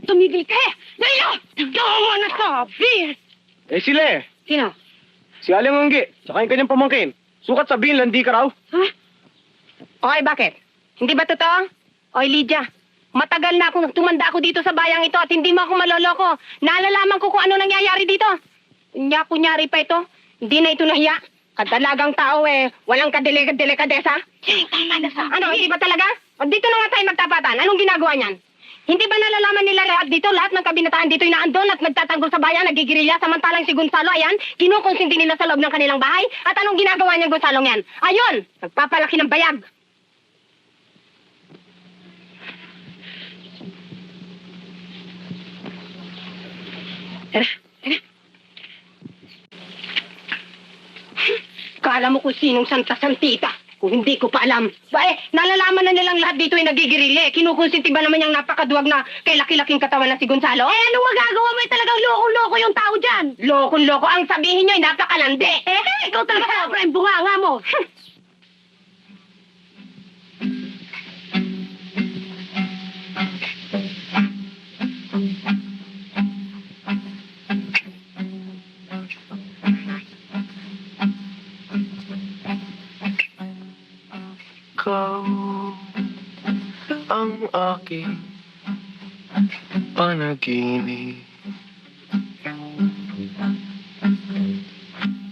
Tumigil ka eh! Dahil! Nagdawa na sabi! Eh sila eh. Sino? Si Aling Anggi, saka yung kanyang pamangkin. Sukat sabihin, landi ka raw. Ha? Okay, bakit? Hindi ba totoo? Oy, Lydia, matagal na akong tumanda ako dito sa bayang ito at hindi mo ako maloloko. Naalalaman ko kung ano nangyayari dito. Kunyari pa ito. Hindi na ito nahiya. Kadalagang tao walang kadelikadesa? Ano, hindi ba talaga? O dito na nga tayo magtapatan. Anong ginagawa niyan? Hindi ba nalalaman nila lahat dito? Lahat ng kabinataan dito'y naandun at nagtatanggol sa bayan, nagigirilya, samantalang si Gonzalo, ayan, kinukonsinti nila sa loob ng kanilang bahay. At anong ginagawa niya Gonzalo yan? Ayun, nagpapalaki ng bayag. Kala mo kung sinong Santa Santita. Kung hindi ko pa alam. Nalalaman na nilang lahat dito ay nagigirilya. Kinukonsinti ba naman yung napakaduwag na kay laki-laking katawan na si Gonzalo? Anong magagawa mo? Talagang loko-loko yung tao dyan. Loko-loko. Ang sabihin nyo ay napakalandi. Ikaw talaga sobra yung bunganga mo. Ikaw ang aking panaginip.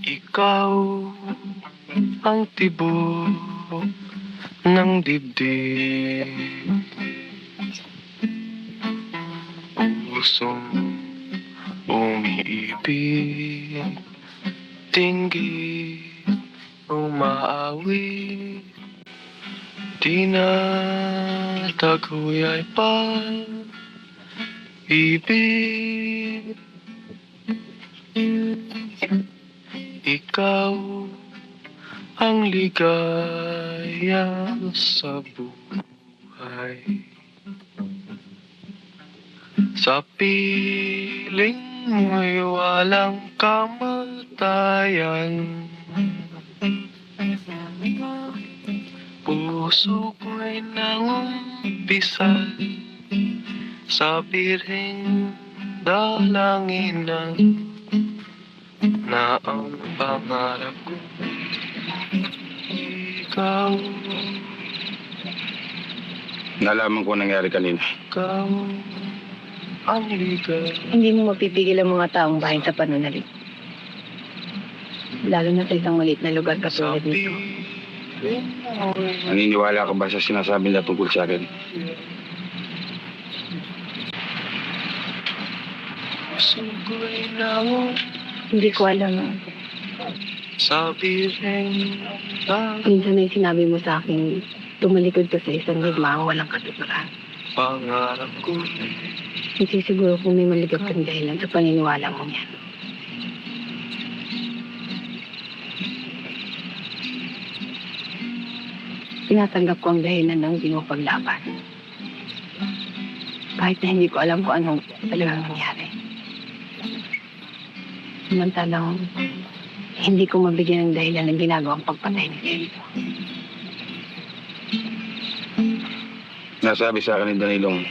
Ikaw ang tibok ng dibdib. Pusong umiibig, tinggit, umaawit. Di na taguyay pa ibig. Ikaw ang ligaya sa buhay. Sa piling mo'y walang kamatayan. Puso ko'y nangumpisal sa birheng dalanginan na ang pangarap ko ikaw. Nalaman ko nangyari kanina. Ikaw ang ligay. Hindi mo mapipigil ang mga taong bayan sa panunalik. Lalo na sa isang maliit na lugar katulad nito. Naniniwala ka ba sa sinasabi nila tungkol sa akin? Hindi ko alam. Sa birheng Minsan ay sinabi mo sa akin, tumalikod ka sa isang lugmang walang katuturan. pangarap ko. Hindi siguro kung may maligap kang dahilan sa paniniwala mo yan. Tinatanggap ko ang dahilan ng hindi mo paglaban. Kahit na hindi ko alam kung anong talagang nangyari. Samantalang, hindi ko mabigyan ng dahilan ng ginagawang pagpatay ni Celso. Nasabi sa akin ni Danilong,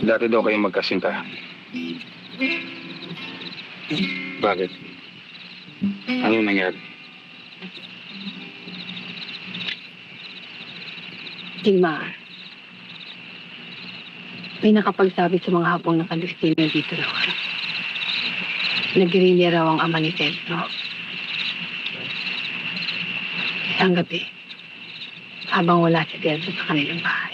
dati daw kayong magkasintahan. Bakit? Anong nangyari? Sigmar, may nakapagsabi sa mga hapong nakalustin na dito raw. Nagrinya raw ang ama ni Celso. Isang gabi, habang wala si Celso sa kanilang bahay.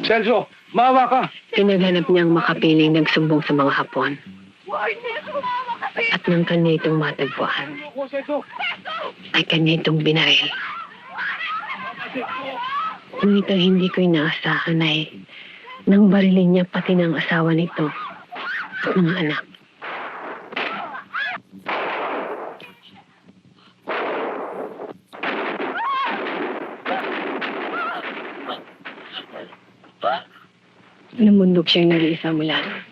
Celso, maawa ka. Pinaghanap niyang makapiling nagsumbong sa mga Hapon. At nang kanya itong matagpuan, ay kanya itong binaril. Ngunit ang hindi ko inaasahan ay nang barilin niya pati ng asawa nito at mga anak. Namundok siyang nag-iisa mula nun.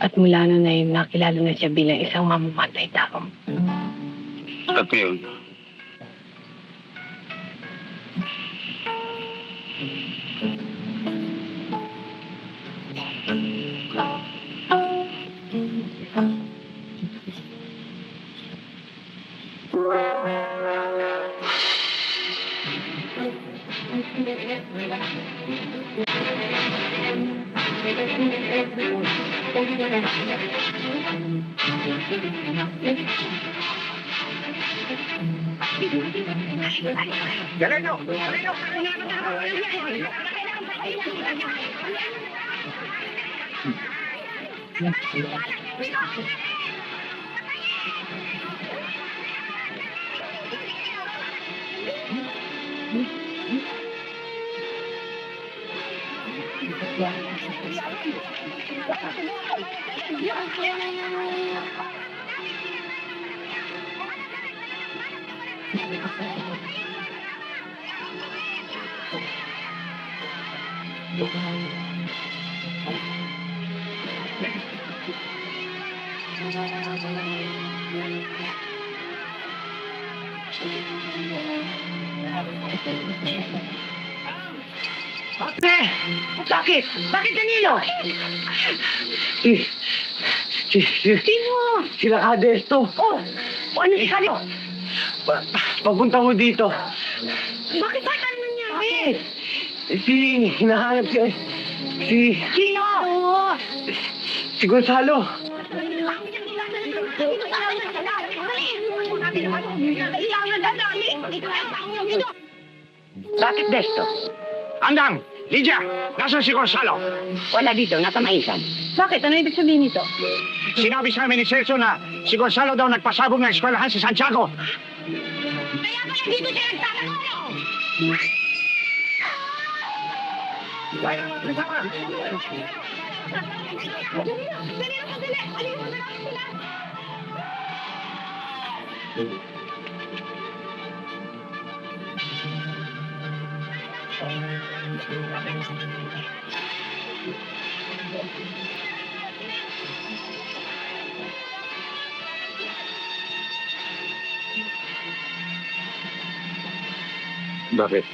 At mula nun ay nakilala na siya bilang isang mamamatay tao. At ngayon, Bakit? Bakit Danilo? Sino? Sila Kadesto. Oh, ano si Kalyo? Papunta ko dito. Bakit ba ano nangyari? Hinahanap Sino? si Gonzalo. Bakit Desto? Andang! Lydia! Nasaan si Gonzalo? Wala dito, nasa maisan. Bakit? Ano ibig sabihin nito? Sinabi sa amin ni Celso na si Gonzalo daw nagpasabog ng eskwelahan sa Santiago. Kaya pala dito siya nagtatanong! Bakit?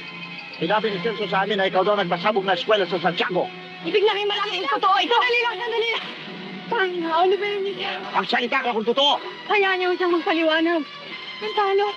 Sinabi ni Celso sa amin na ikaw daw nagpasabog ng eskwela sa Santiago. Ibig na rin malaking totoo ito. Sandali lang, sandali lang. Ano ba yun niya? Ang salita ka kung totoo. Kaya niyo siyang magpaliwanag. Gonzalo.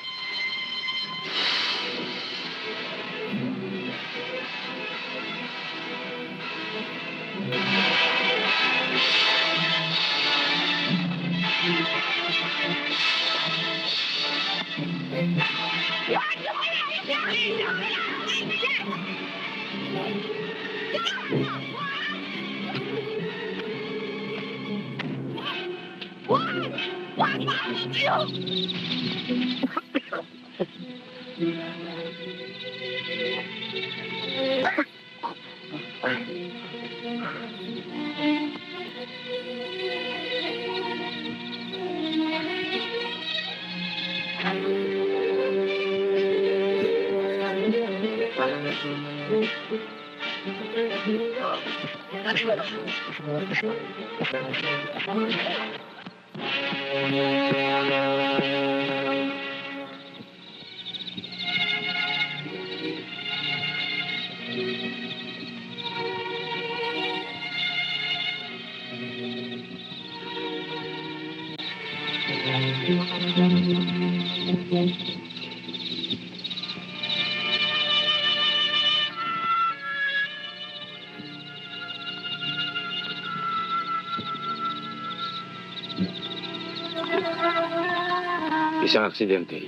Isang aksidente.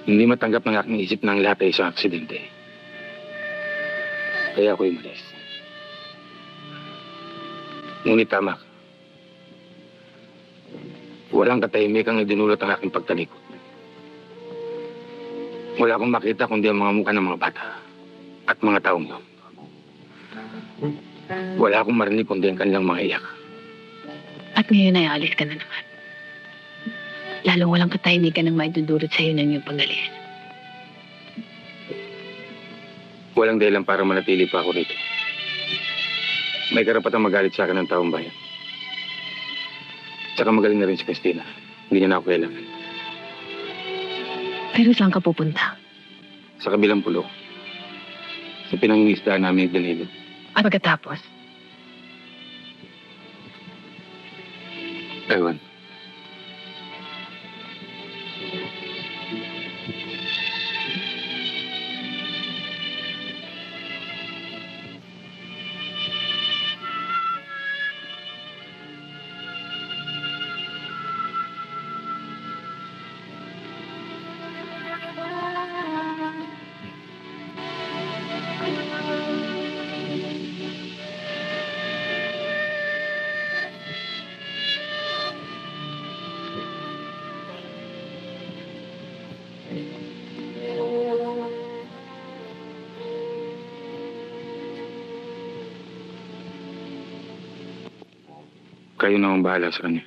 Hindi matanggap ng aking isip na ang lahat ay isang aksidente. Kaya ako'y umalis. Ngunit tama ka. Walang katahimikan na dinulot ang aking pagtalikod. Wala akong makita kundi ang mga mukha ng mga bata at mga taong yun. Wala akong marinig kundi ang kanilang mga iyak. At ngayon ay alis ka na naman. Lalong walang katahimikan ng maidudulot sa iyo ng iyong pag-alis. Walang dahilan para manatili pa ako rito. May karapatang magalit sa akin ng taong bayan. Tsaka magaling na rin si Christina. Hindi niya na ako kailangan. Pero saan ka pupunta? Sa kabilang pulo. Sa pinangingistaan namin ni Danilo. At pagkatapos? Ewan. Kayo na ang bahala sa kanya.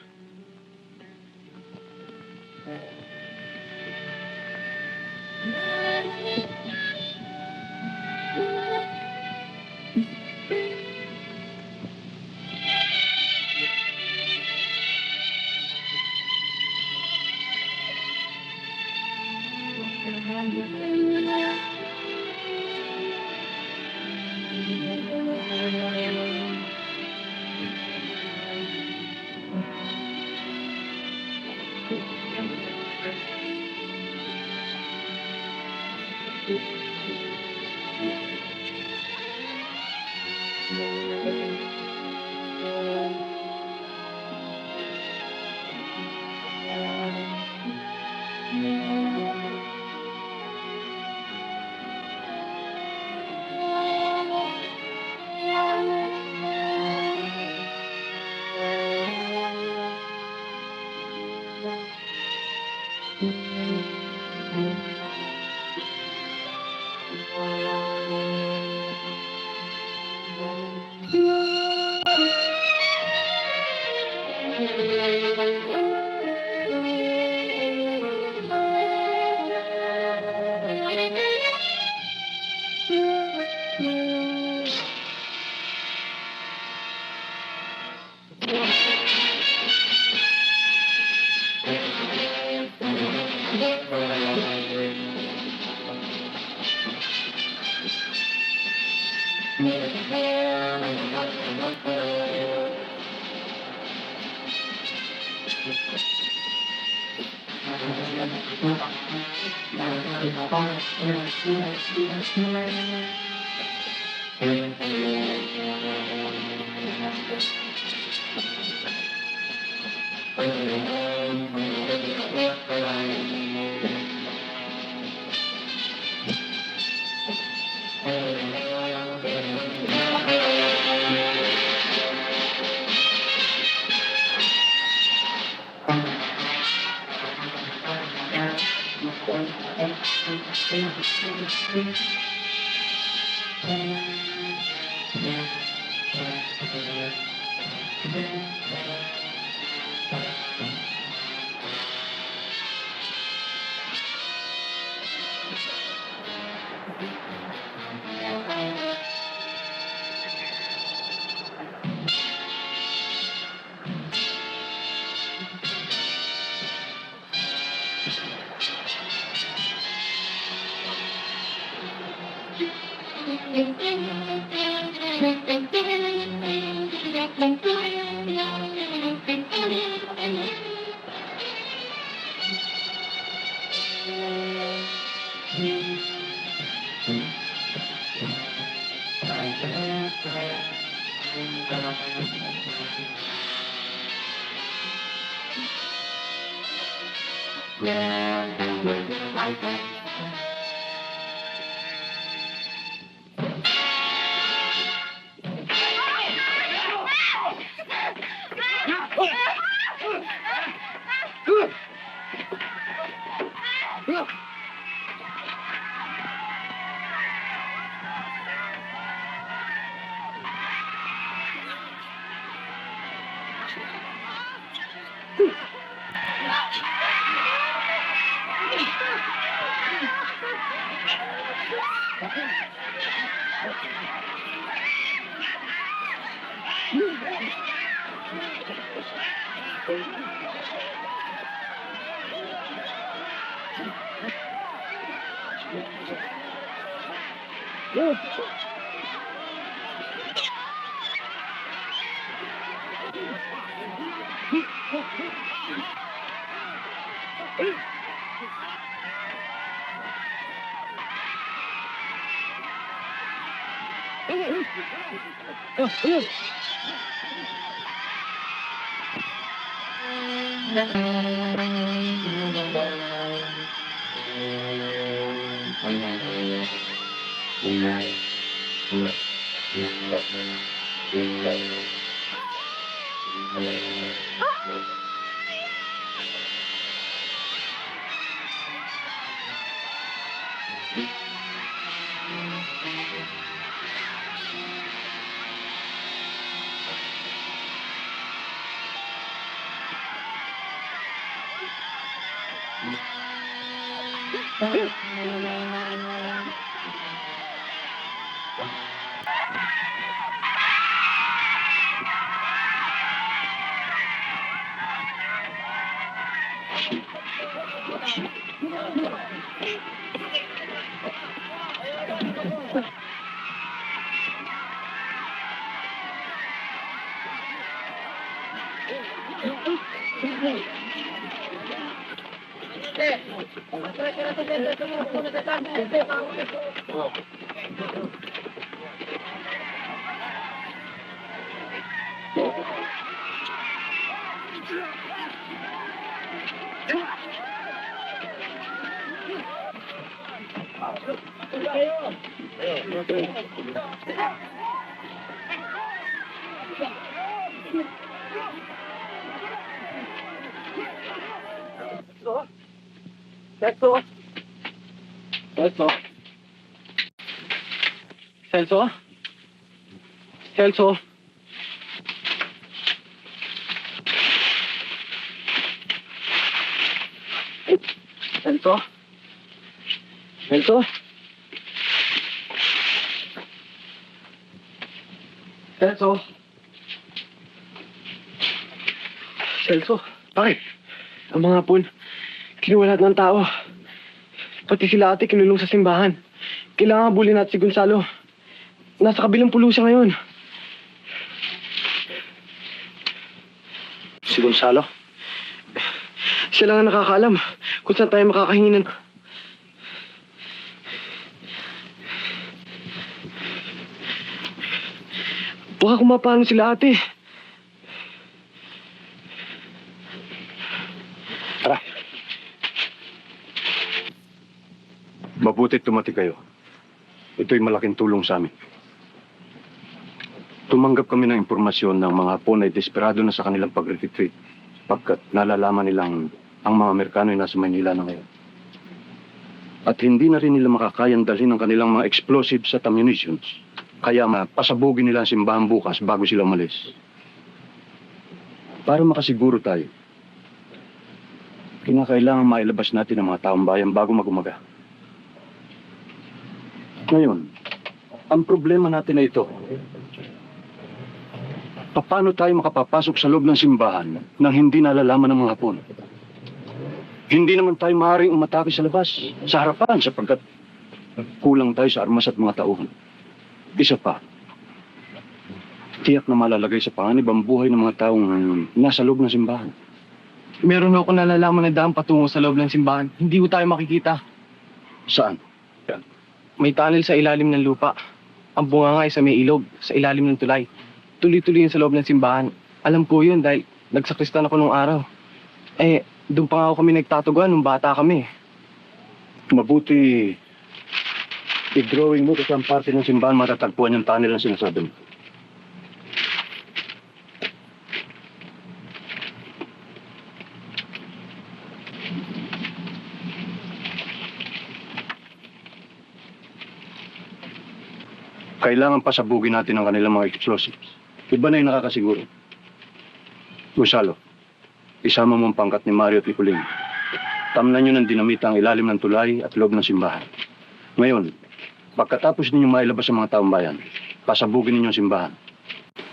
Celso? Celso? Celso? Celso? Celso? Celso? Bakit? Ang mga hapon, kinuha lahat ng tao. Pati sila ate kinulong sa simbahan. Kailangan habulin natin si Gonzalo. Nasa kabilang pulo siya ngayon. Si Gonzalo? Siya lang ang nakakaalam kung saan tayo makakahingi ng... Baka kumapano sila ate. Tara. Mabuti tumati kayo. Ito'y malaking tulong sa amin. Tumanggap kami ng impormasyon ng mga Hapon ay desperado na sa kanilang pag-retreat pagkat nalalaman nilang ang mga Amerikano ay nasa Maynila na ngayon. At hindi na rin nila makakayang dalhin ang kanilang mga explosives at ammunitions. Kaya pasabugin nila ang simbahan bukas bago sila umalis. Para makasiguro tayo, kinakailangan mailabas natin ang mga taong bayan bago mag-umaga. Ngayon, ang problema natin ay ito. Paano tayo makapapasok sa loob ng simbahan nang hindi nalalaman ng mga Hapon? Hindi naman tayo maaaring umatake sa labas, sa harapan, sapagkat kulang tayo sa armas at mga tauhan. Isa pa, tiyak na malalagay sa panganib ang buhay ng mga taong nasa loob ng simbahan. Meron ako nalalaman na daan patungo sa loob ng simbahan. Hindi ko tayo makikita. Saan? May tunnel sa ilalim ng lupa. Ang bunga nga ay sa may ilog, sa ilalim ng tulay. Tuloy-tuloy yun sa loob ng simbahan. Alam ko yun dahil nagsakristan ako nung araw. Doon pa nga ako kami nagtatuguan nung bata kami. Mabuti, i-drawing mo kasi ang parte ng simbahan matatagpuan yung tunnel ang sinasabi mo. Kailangan pasabugin natin ang kanilang mga explosives. Iba na yung nakakasiguro. Gonzalo, isama mo ang pangkat ni Mario at Piculing. Tamnan nyo ng dinamita ang ilalim ng tulay at loob ng simbahan. Ngayon, pagkatapos ninyo mailabas ang mga taong bayan, pasabugin ninyo ang simbahan.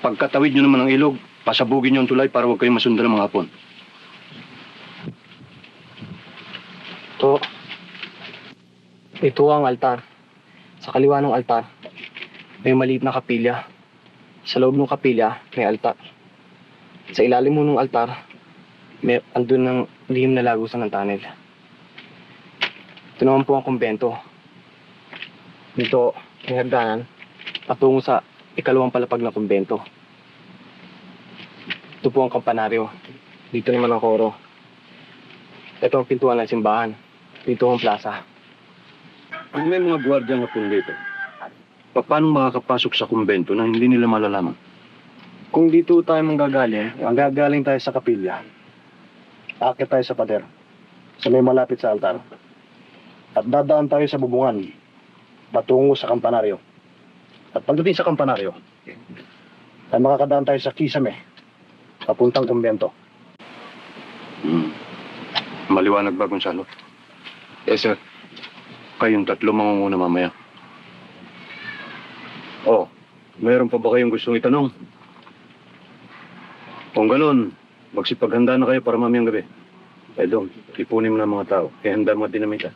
Pagkatawid nyo naman ang ilog, pasabugin nyo ang tulay para huwag kayong masundan ng mga Hapon. Ito ang altar. Sa kaliwa ng altar, may maliit na kapilya. Sa loob ng kapilya, may altar. Sa ilalim mo ng altar, may andun ng lihim na lagusan ng tunnel. Ito naman po ang kumbento. Dito, may hagdanan patungo sa ikalawang palapag ng kumbento. Ito po ang kampanaryo. Dito naman ang koro. Ito ang pintuan ng simbahan. Dito ang plaza. Kung may mga gwardiya nga po dito, paano makakapasok sa kumbento na hindi nila malalaman? Kung dito tayo manggagaling tayo sa kapilya. Akit tayo sa pader. Sa may malapit sa altar. At dadaan tayo sa bubungan. Patungo sa kampanaryo. At pagdating sa kampanaryo, ay makakadaan tayo sa kisame. Papuntang kumbento. Maliwanag ba, Gonzalo? Yes, sir. Kayong tatlo mangunguna mamaya. Oh, mayroon pa ba kayong gustong itanong? Kung ganun, magsipaghanda na kayo para mamayang gabi. Dong, ipunin mo na mga tao. Kaya handa mga dinamita.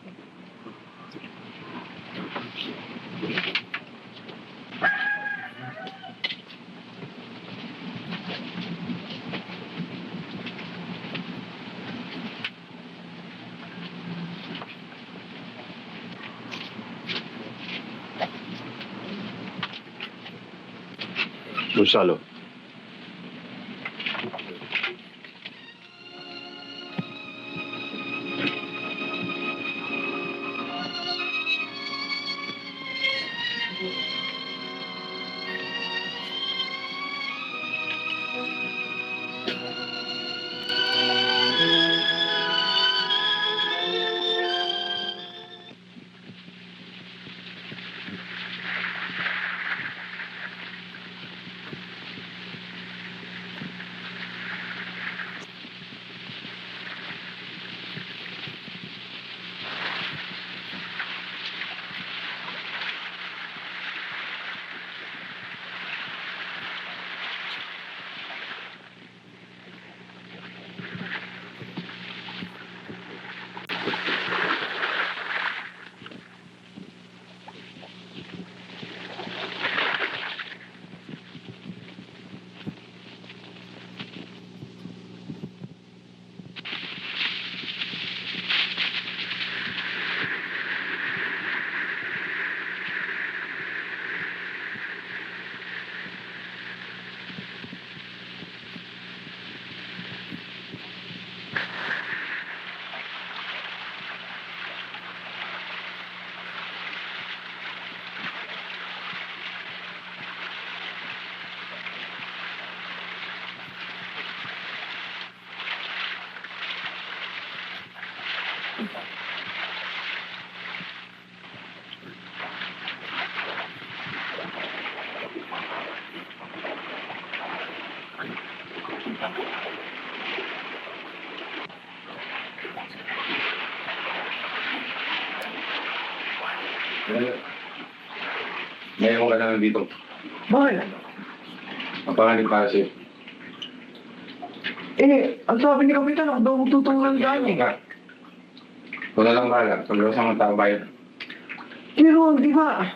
Gonzalo. Ngayon ka na nandito. Bakit? Ang pangalan para sa'yo. Ang sabi ni Kapitan, ako daw magtutong ng dami. Kung na lang bahala, paglawasan ng tao bayan. Pero, di ba?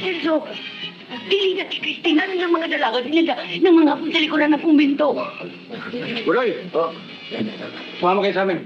Enzo, dili na kay Christina ng mga dalaga, dili na ng mga apong sa likuran ng kumbento. Buloy! Sumama kayo sa amin.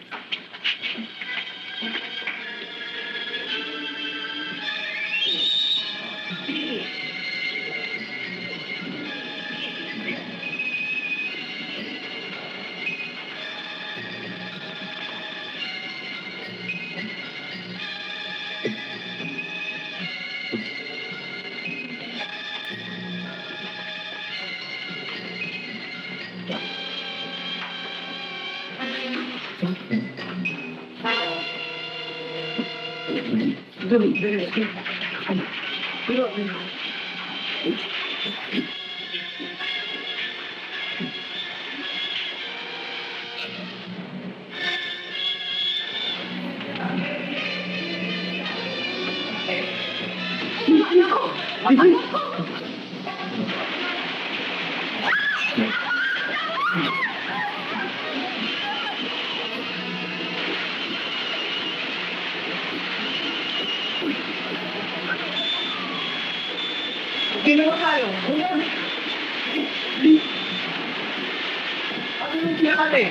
Ginawa tayo. Ano yung kinakali?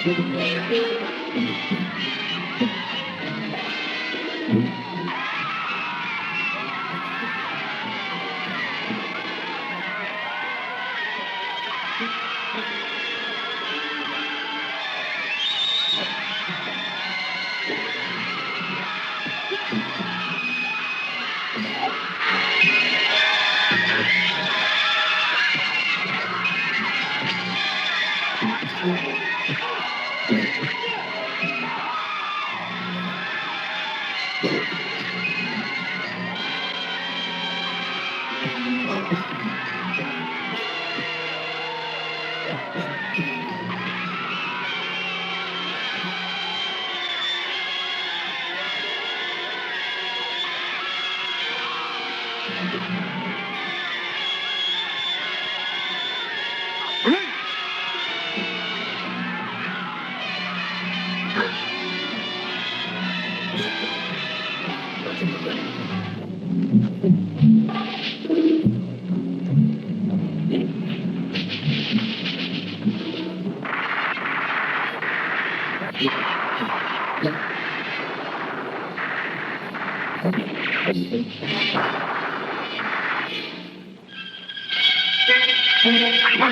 Ano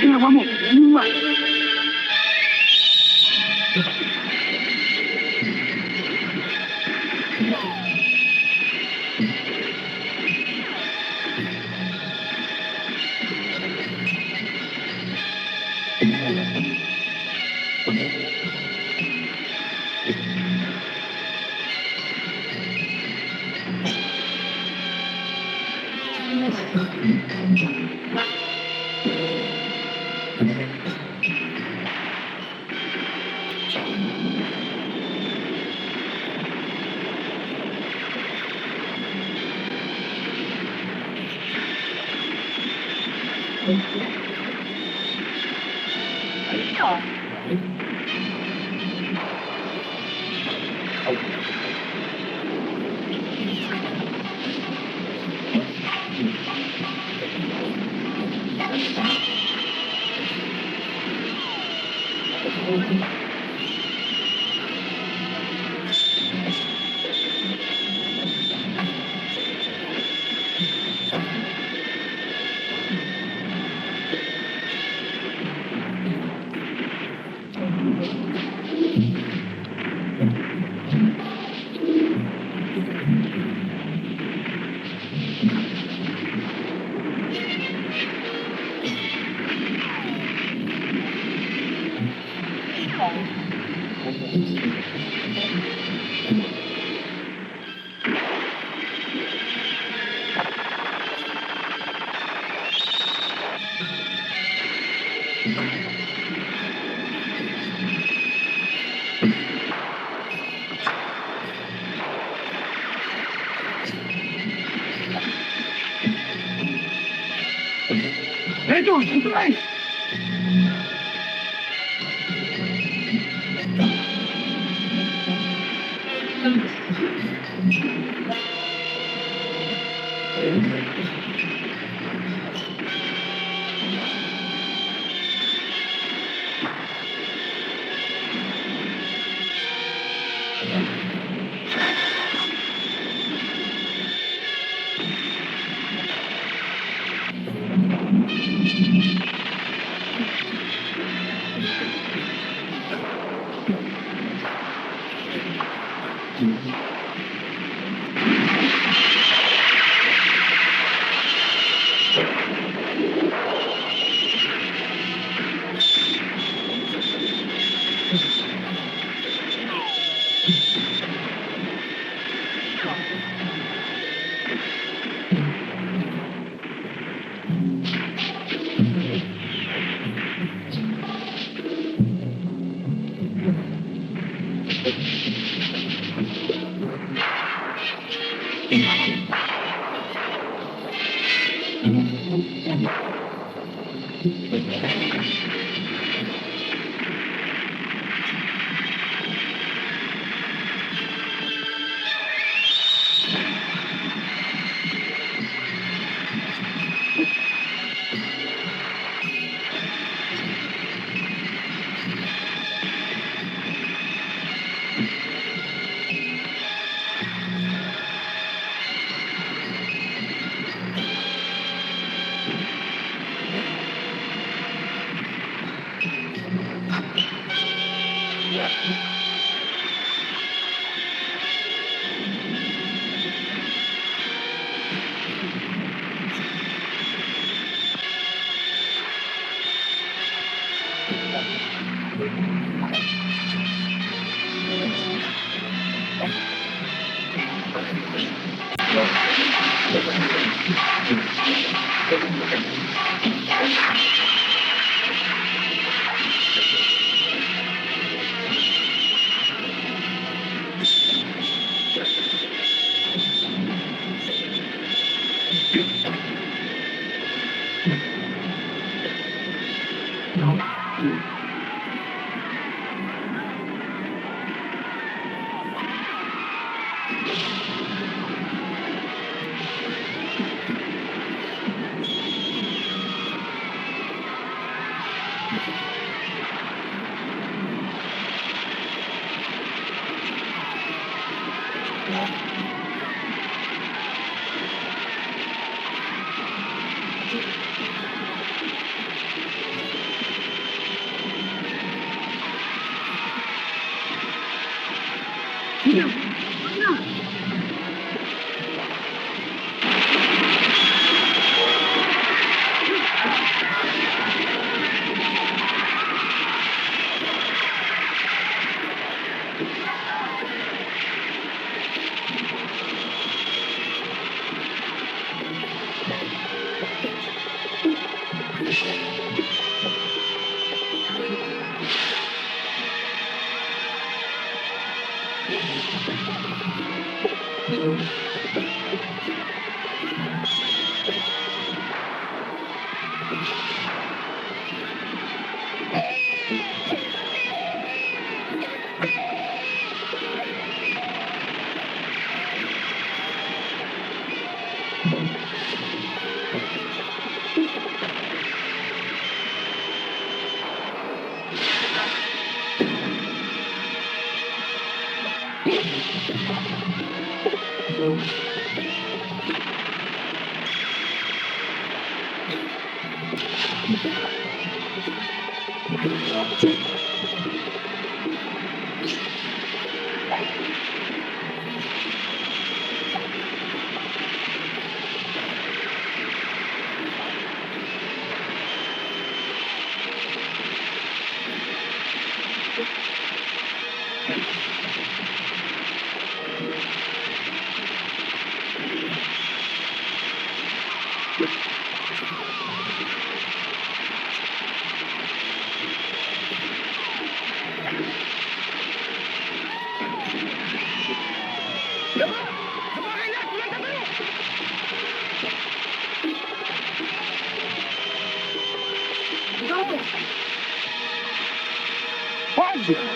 ginawa mo? Eto, sandali!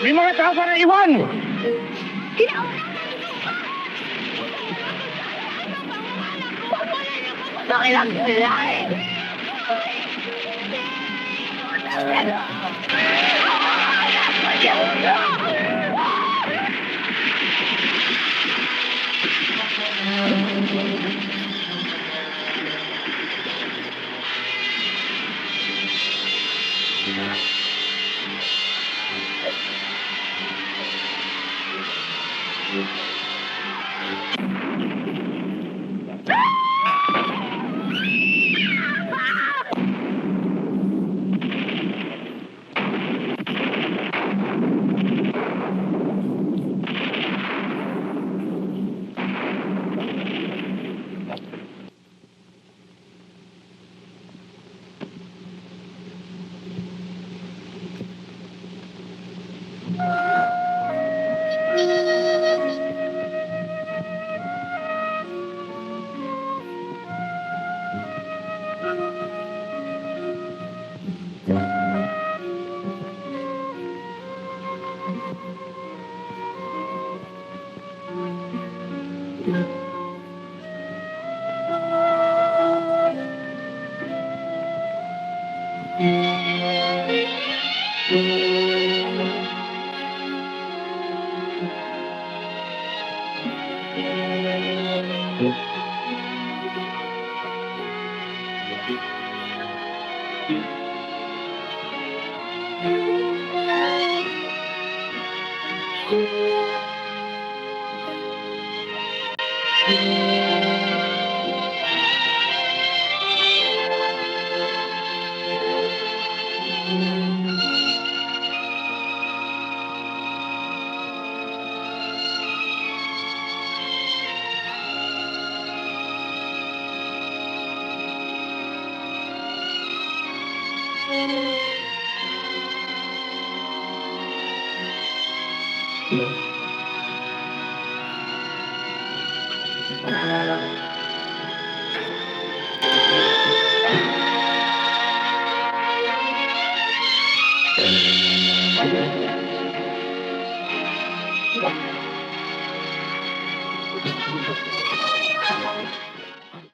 May mga tao para iwan! Pakilang lalaki.